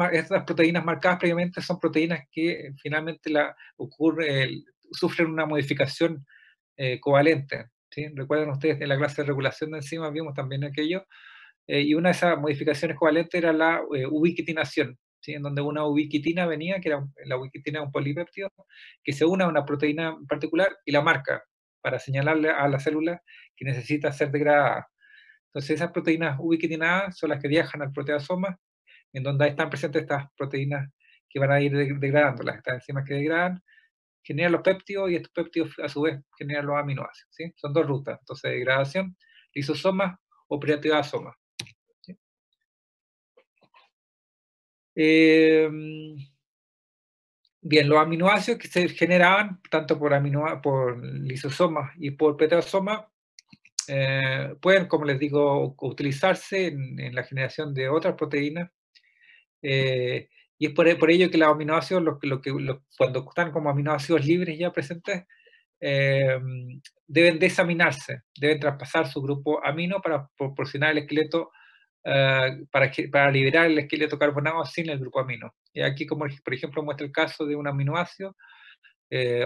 proteínas marcadas previamente son proteínas que finalmente sufren una modificación covalente, ¿sí? Recuerden ustedes, en la clase de regulación de enzimas vimos también aquello, y una de esas modificaciones covalentes era la ubiquitinación, ¿sí? En donde una ubiquitina venía, que la ubiquitina es un polipéptido, que se une a una proteína en particular y la marca para señalarle a la célula que necesita ser degradada. Entonces esas proteínas ubiquitinadas son las que viajan al proteasoma, en donde ahí están presentes estas proteínas que van a ir degradándolas. Estas enzimas que degradan generan los péptidos y estos péptidos a su vez generan los aminoácidos. ¿Sí? Son dos rutas, entonces degradación, lisosomas o proteasomas. ¿Sí? Bien, los aminoácidos que se generaban tanto por lisosomas y por proteasomas pueden, como les digo, utilizarse en la generación de otras proteínas. Y es por ello que los aminoácidos, cuando están como aminoácidos libres ya presentes, eh, deben desaminarse, deben traspasar su grupo amino para proporcionar el esqueleto, para liberar el esqueleto carbonado sin el grupo amino. Y aquí, como por ejemplo muestra el caso de un aminoácido,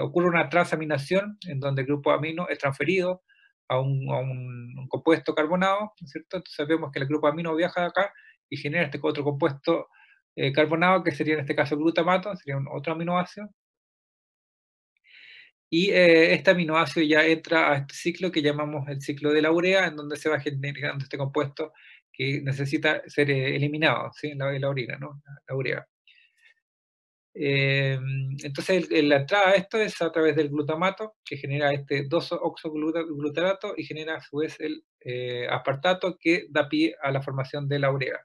ocurre una transaminación en donde el grupo amino es transferido a un compuesto carbonado, ¿no es cierto? Entonces vemos que el grupo amino viaja de acá y genera este otro compuesto carbonado, que sería en este caso glutamato, sería otro aminoácido. Y este aminoácido ya entra a este ciclo que llamamos el ciclo de la urea, en donde se va generando este compuesto que necesita ser eliminado, ¿sí? En la orina, ¿no? La urea. Entonces, la entrada a esto es a través del glutamato, que genera este 2-oxoglutarato y genera a su vez el aspartato, que da pie a la formación de la urea.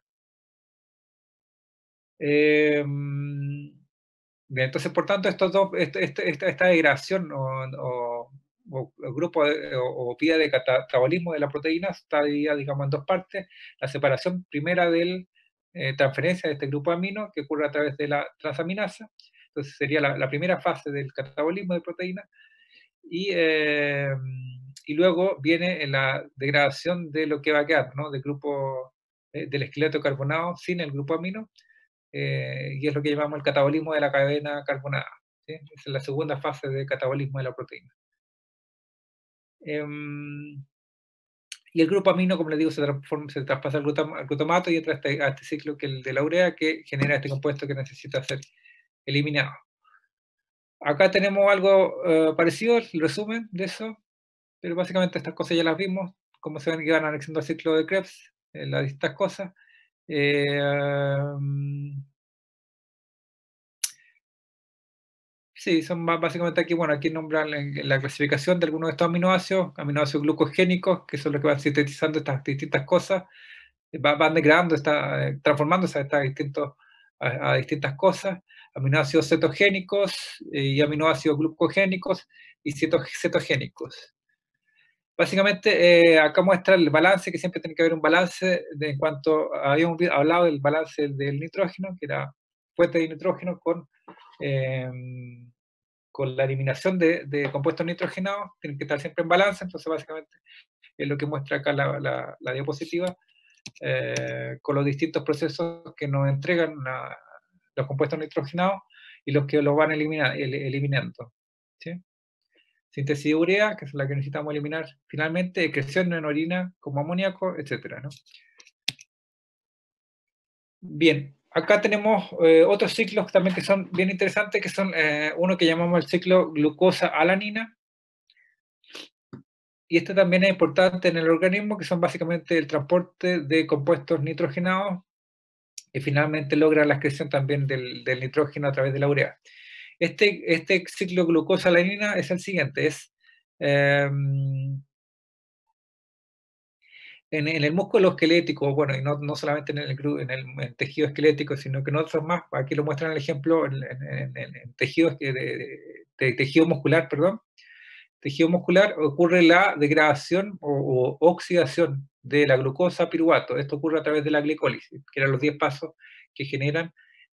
Bien, entonces, por tanto, esta degradación o grupo o vía de catabolismo de la proteína está dividida, digamos, en dos partes. La separación primera de transferencia de este grupo amino, que ocurre a través de la transaminasa. Entonces sería la primera fase del catabolismo de proteína. Y luego viene la degradación de lo que va a quedar, ¿no? Del grupo, del esqueleto carbonado sin el grupo amino, y es lo que llamamos el catabolismo de la cadena carbonada. ¿Sí? Esa es la segunda fase de catabolismo de la proteína. Y el grupo amino, como les digo, se traspasa al glutamato y entra a este ciclo, que es el de la urea, que genera este compuesto que necesita ser eliminado. Acá tenemos algo parecido, el resumen de eso, pero básicamente estas cosas ya las vimos, cómo se van anexando al ciclo de Krebs, las distintas cosas. Sí, son básicamente aquí, bueno, aquí nombran la clasificación de algunos de estos aminoácidos glucogénicos, que son los que van sintetizando estas distintas cosas, van degradando, transformándose a distintas cosas, aminoácidos cetogénicos y aminoácidos glucogénicos y cetogénicos. Básicamente, acá muestra el balance, que siempre tiene que haber un balance en cuanto habíamos hablado del balance del nitrógeno, que era fuente de nitrógeno eh, con la eliminación de compuestos nitrogenados, tienen que estar siempre en balance. Entonces básicamente es lo que muestra acá la diapositiva, con los distintos procesos que nos entregan los compuestos nitrogenados y los que los van eliminando. ¿Sí? Síntesis de urea, que es la que necesitamos eliminar finalmente, excreción en orina como amoníaco, etc. ¿no? Bien, acá tenemos otros ciclos también que son bien interesantes, que son uno que llamamos el ciclo glucosa-alanina, y este también es importante en el organismo, que son básicamente el transporte de compuestos nitrogenados, y finalmente logra la excreción también del nitrógeno a través de la urea. Este ciclo glucosa-alanina es el siguiente, es en el músculo esquelético, bueno, y no solamente en el tejido esquelético, sino que en otros más. Aquí lo muestran el ejemplo en tejidos de tejido muscular, perdón. Tejido muscular ocurre la degradación o oxidación de la glucosa a piruvato. Esto ocurre a través de la glicólisis, que eran los 10 pasos que generan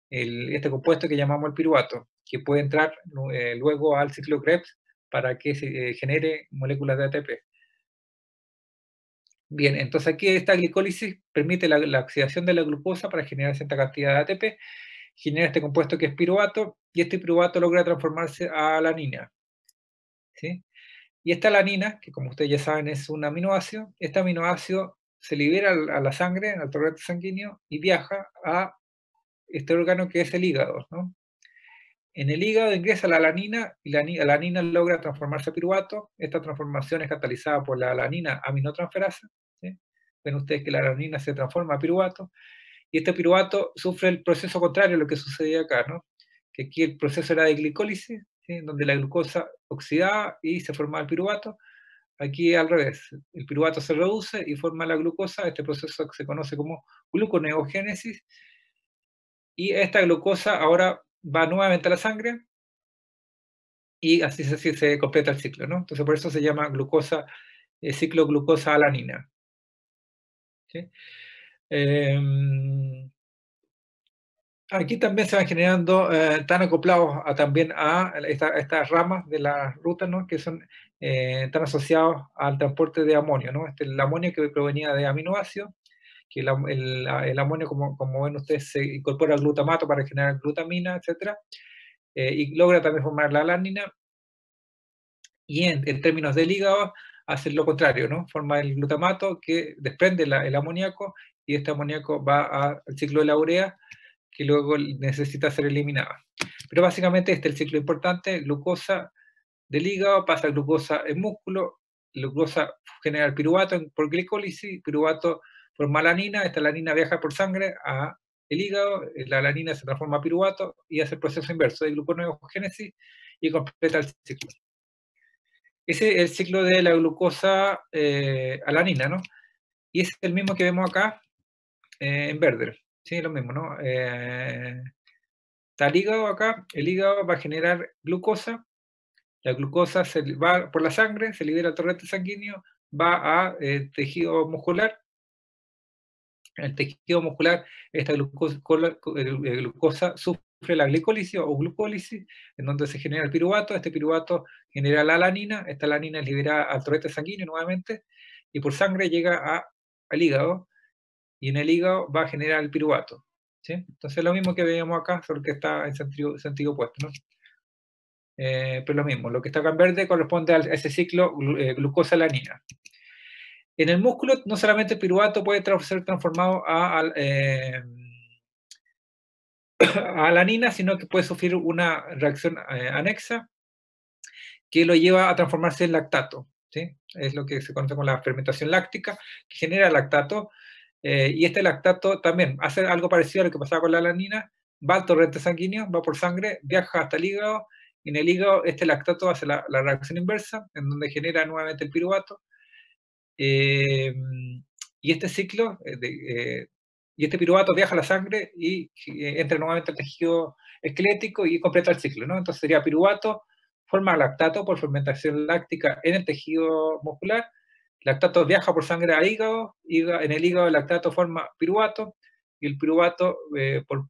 este compuesto que llamamos el piruvato, que puede entrar luego al ciclo Krebs para que se genere moléculas de ATP. Bien, entonces aquí esta glicólisis permite la oxidación de la glucosa para generar cierta cantidad de ATP, genera este compuesto que es piruvato, y este piruvato logra transformarse a alanina. ¿Sí? Y esta alanina, que como ustedes ya saben es un aminoácido, este aminoácido se libera a la sangre, al torrente sanguíneo, y viaja a este órgano que es el hígado, ¿no? En el hígado ingresa la alanina y la alanina logra transformarse a piruvato. Esta transformación es catalizada por la alanina aminotransferasa. ¿Sí? Ven ustedes que la alanina se transforma a piruvato y este piruvato sufre el proceso contrario a lo que sucedía acá, ¿no? Que aquí el proceso era de glicólisis, ¿sí? Donde la glucosa oxidaba y se formaba el piruvato. Aquí al revés, el piruvato se reduce y forma la glucosa, este proceso que se conoce como gluconeogénesis, y esta glucosa ahora va nuevamente a la sangre y así se completa el ciclo, ¿no? Entonces por eso se llama glucosa, ciclo glucosa-alanina. ¿Sí? Aquí también se van generando, están acoplados también a estas ramas de la ruta, ¿no? Que son, están asociados al transporte de amonio, ¿no? El amonio que provenía de aminoácidos, que el amonio, como ven ustedes, se incorpora al glutamato para generar glutamina, etcétera, y logra también formar la alanina, y en términos del hígado hace lo contrario, ¿no? Forma el glutamato que desprende el amoníaco, y este amoníaco va al ciclo de la urea, que luego necesita ser eliminada. Pero básicamente este es el ciclo importante: glucosa del hígado pasa a glucosa en músculo, glucosa genera el piruvato por glicólisis, piruvato forma alanina, esta alanina viaja por sangre a el hígado, la alanina se transforma a piruvato y hace el proceso inverso de gluconeogénesis y completa el ciclo. Ese es el ciclo de la glucosa alanina, ¿no? Y es el mismo que vemos acá en verde, ¿sí? Lo mismo, ¿no? Está el hígado acá, el hígado va a generar glucosa, la glucosa se va por la sangre, se libera al torrente sanguíneo, va a tejido muscular, en el tejido muscular esta glucosa sufre la glicólisis o glucólisis, en donde se genera el piruvato, este piruvato genera la alanina, esta alanina es liberada al torrente sanguíneo nuevamente, y por sangre llega al hígado, y en el hígado va a generar el piruvato. ¿Sí? Entonces lo mismo que veíamos acá, solo que está en sentido opuesto, ¿no? Pero lo mismo, lo que está acá en verde corresponde a ese ciclo glucosa-alanina. En el músculo, no solamente el piruvato puede ser transformado a alanina, sino que puede sufrir una reacción anexa que lo lleva a transformarse en lactato. ¿Sí? Es lo que se conoce como la fermentación láctica, que genera lactato, y este lactato también hace algo parecido a lo que pasaba con la alanina, va al torrente sanguíneo, va por sangre, viaja hasta el hígado, y en el hígado este lactato hace la reacción inversa, en donde genera nuevamente el piruvato, eh, y este ciclo, y este piruvato viaja a la sangre y entra nuevamente al tejido esquelético y completa el ciclo, ¿no? Entonces sería piruvato, forma lactato por fermentación láctica en el tejido muscular, lactato viaja por sangre a hígado, en el hígado el lactato forma piruvato, y el piruvato por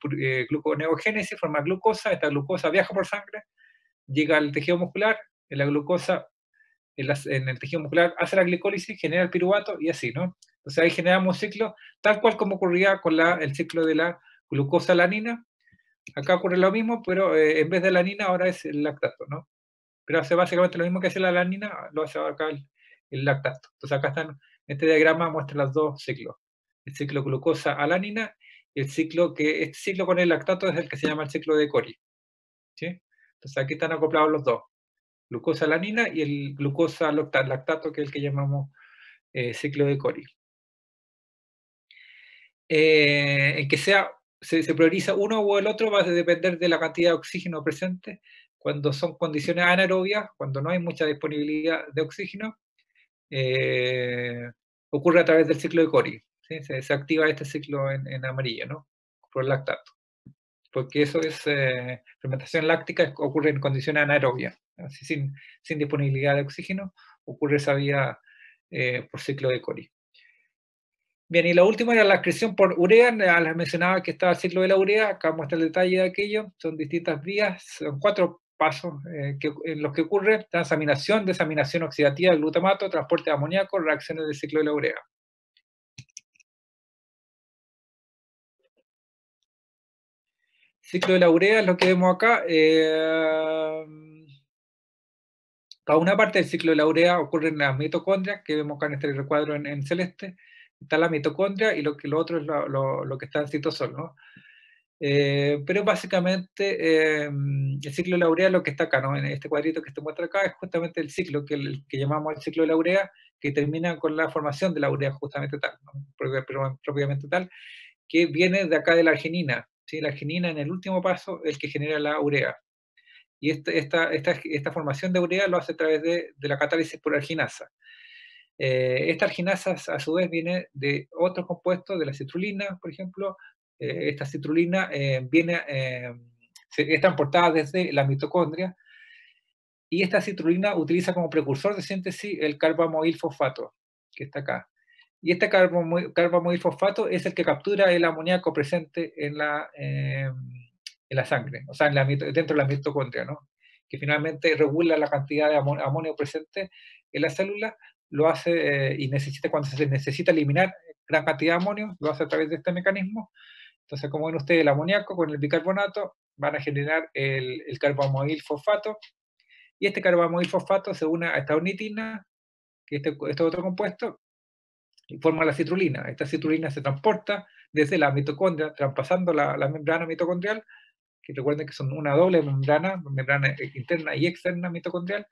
gluconeogénesis forma glucosa, esta glucosa viaja por sangre, llega al tejido muscular, en la glucosa en el tejido muscular hace la glicólisis, genera el piruvato y así, ¿no? Entonces ahí generamos un ciclo tal cual como ocurría con el ciclo de la glucosa-alanina. Acá ocurre lo mismo, pero en vez de alanina ahora es el lactato, ¿no? Pero hace básicamente lo mismo que hace la alanina, lo hace acá el lactato. Entonces acá están, este diagrama muestra los dos ciclos. El ciclo glucosa-alanina y este ciclo con el lactato es el que se llama el ciclo de Cori. ¿Sí? Entonces aquí están acoplados los dos: glucosa-alanina y el glucosa-lactato, que es el que llamamos ciclo de Cori. En que se prioriza uno o el otro va a depender de la cantidad de oxígeno presente. Cuando son condiciones anaerobias, cuando no hay mucha disponibilidad de oxígeno, ocurre a través del ciclo de Cori. ¿Sí? Se activa este ciclo en amarillo, ¿no? Por el lactato. Porque eso es fermentación láctica, ocurre en condiciones anaerobias, así sin disponibilidad de oxígeno, ocurre esa vía por ciclo de Cori. Bien, y la última era la excreción por urea. Les mencionaba que estaba el ciclo de la urea, acá muestra el detalle de aquello, son distintas vías, son 4 pasos en los que ocurre: transaminación, desaminación oxidativa del glutamato, transporte de amoníaco, reacciones del ciclo de la urea. Ciclo de la urea es lo que vemos acá. Cada una parte del ciclo de la urea ocurre en las mitocondrias, que vemos acá en este recuadro en celeste. Está la mitocondria y lo otro es lo que está en citosol, ¿no? Pero básicamente el ciclo de la urea, lo que está acá, ¿no? En este cuadrito que te muestra acá, es justamente el ciclo que llamamos el ciclo de la urea, que termina con la formación de la urea justamente tal, ¿no? Propiamente tal. que viene de acá de la arginina. ¿Sí? La arginina en el último paso es el que genera la urea. Y esta formación de urea lo hace a través de la catálisis por arginasa. Esta arginasa, a su vez, viene de otros compuestos, de la citrulina, por ejemplo. Esta citrulina es transportada desde la mitocondria, y esta citrulina utiliza como precursor de síntesis el carbamoil fosfato, que está acá. Y este carbamoil fosfato es el que captura el amoníaco presente en la sangre, o sea, dentro de la mitocondria, ¿no? Que finalmente regula la cantidad de amonio presente en la célula, lo hace y cuando se necesita eliminar gran cantidad de amonio, lo hace a través de este mecanismo. Entonces, como ven ustedes, el amoníaco con el bicarbonato van a generar el carbamoil fosfato, y este carbamoil fosfato se une a esta ornitina, que este otro compuesto, y forma la citrulina. Esta citrulina se transporta desde la mitocondria, traspasando la membrana mitocondrial, que recuerden que son una doble membrana interna y externa mitocondrial,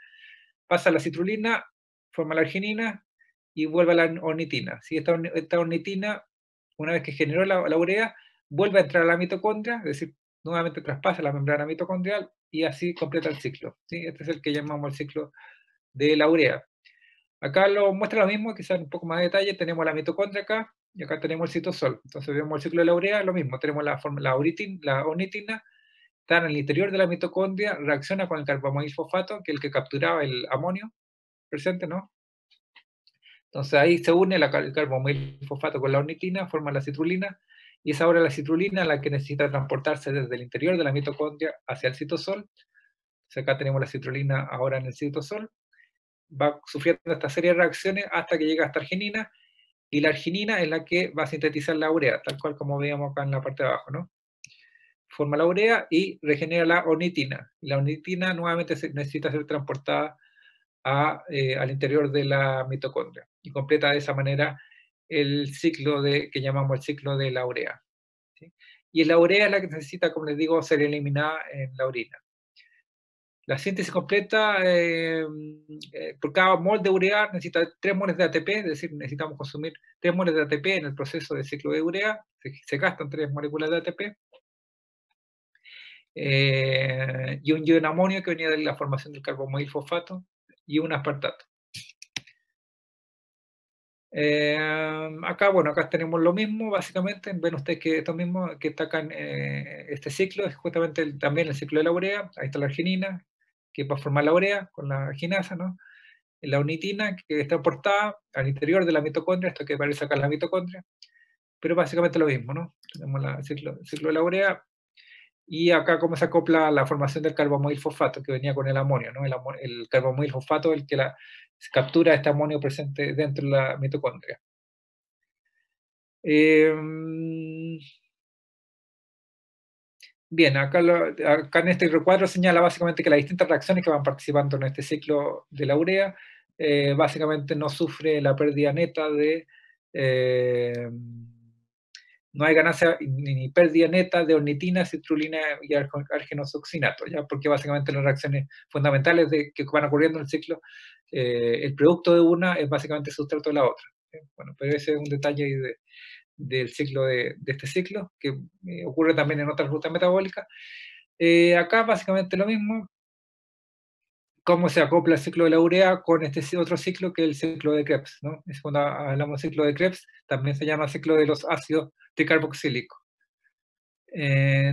pasa la citrulina, forma la arginina y vuelve a la ornitina. ¿Sí? Esta ornitina, una vez que generó la urea, vuelve a entrar a la mitocondria, es decir, nuevamente traspasa la membrana mitocondrial y así completa el ciclo. ¿Sí? Este es el que llamamos el ciclo de la urea. Acá lo muestra lo mismo, quizás un poco más de detalle. Tenemos la mitocondria acá y acá tenemos el citosol. Entonces vemos el ciclo de la urea, lo mismo. Tenemos la ornitina, está en el interior de la mitocondria, reacciona con el carbamoil fosfato, que es el que capturaba el amonio presente, ¿no? Entonces ahí se une el carbamoil fosfato con la ornitina, forma la citrulina, y es ahora la citrulina la que necesita transportarse desde el interior de la mitocondria hacia el citosol. Entonces acá tenemos la citrulina ahora en el citosol, va sufriendo esta serie de reacciones hasta que llega a esta arginina, y la arginina es la que va a sintetizar la urea, tal cual como veíamos acá en la parte de abajo, ¿no? Forma la urea y regenera la ornitina. La ornitina nuevamente necesita ser transportada al interior de la mitocondria y completa de esa manera el ciclo que llamamos el ciclo de la urea. ¿Sí? Y la urea es la que necesita, como les digo, ser eliminada en la orina. La síntesis completa, por cada mol de urea necesita 3 moles de ATP, es decir, necesitamos consumir 3 moles de ATP en el proceso de ciclo de urea, se gastan 3 moléculas de ATP, y un ion amonio que venía de la formación del carbomoil fosfato y un aspartato. Acá tenemos lo mismo, básicamente. Ven ustedes que esto mismo que está acá en este ciclo es justamente también el ciclo de la urea. Ahí está la arginina, que va a formar la urea con la arginasa, ¿no? La ornitina, que está aportada al interior de la mitocondria, esto que aparece acá en la mitocondria, pero básicamente lo mismo, ¿no? Tenemos el ciclo de la urea, y acá cómo se acopla la formación del carbamoil fosfato, que venía con el amonio, ¿no? El carbamoil fosfato es el que captura este amonio presente dentro de la mitocondria. Bien, acá en este recuadro señala básicamente que las distintas reacciones que van participando en este ciclo de la urea básicamente no sufre la pérdida neta no hay ganancia ni pérdida neta de ornitina, citrulina y argenosuccinato, ¿ya? Porque básicamente las reacciones fundamentales que van ocurriendo en el ciclo, el producto de una es básicamente sustrato de la otra. Bueno, pero ese es un detalle del ciclo de este ciclo, que ocurre también en otras rutas metabólicas. Acá básicamente lo mismo, cómo se acopla el ciclo de la urea con este otro ciclo que es el ciclo de Krebs, ¿no? Es cuando hablamos de ciclo de Krebs, también se llama ciclo de los ácidos tricarboxílicos.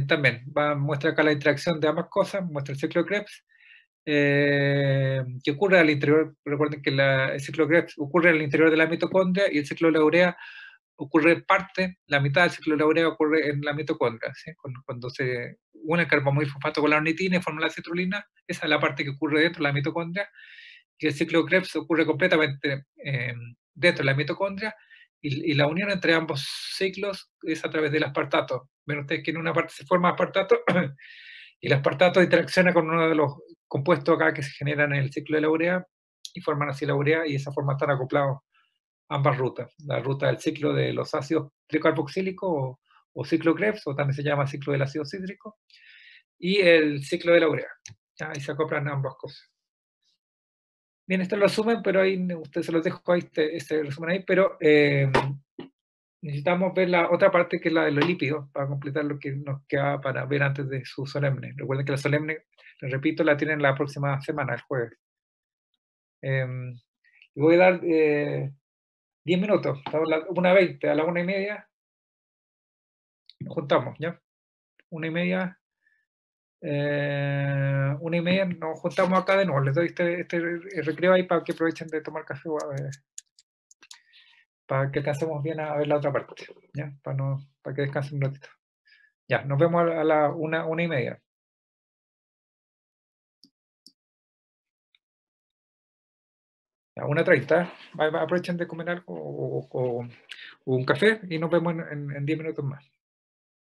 También muestra acá la interacción de ambas cosas, muestra el ciclo de Krebs, que ocurre al interior. Recuerden que el ciclo de Krebs ocurre al interior de la mitocondria, y el ciclo de la urea ocurre parte, la mitad del ciclo de la urea ocurre en la mitocondria, ¿sí? Cuando se une el carbamoil fosfato con la ornitina y forma la citrulina, esa es la parte que ocurre dentro de la mitocondria, y el ciclo de Krebs ocurre completamente dentro de la mitocondria, y la unión entre ambos ciclos es a través del aspartato. Ven ustedes que en una parte se forma aspartato y el aspartato interacciona con uno de los compuestos acá que se generan en el ciclo de la urea y forman así la urea, y de esa forma están acoplados ambas rutas. La ruta del ciclo de los ácidos tricarboxílicos o ciclo Krebs, o también se llama ciclo del ácido cítrico, y el ciclo de la urea. ¿Ya? Ahí se acoplan ambas cosas. Bien, este es el resumen, pero ahí ustedes se los dejo ahí, este resumen ahí, pero necesitamos ver la otra parte que es la de los lípidos para completar lo que nos queda para ver antes de su solemne. Recuerden que la solemne, les repito, la tienen la próxima semana, el jueves. Le voy a dar 10 minutos, estamos a la 1:20, a la 1:30 nos juntamos, ¿ya? 1:30, 1:30 nos juntamos acá de nuevo. Les doy este recreo ahí para que aprovechen de tomar café para que alcancemos bien a ver la otra parte, ¿ya? Para que descansen un ratito. Ya, nos vemos a la 1:30. A 1:30. Aprovechen de comer algo o un café y nos vemos en 10 minutos más.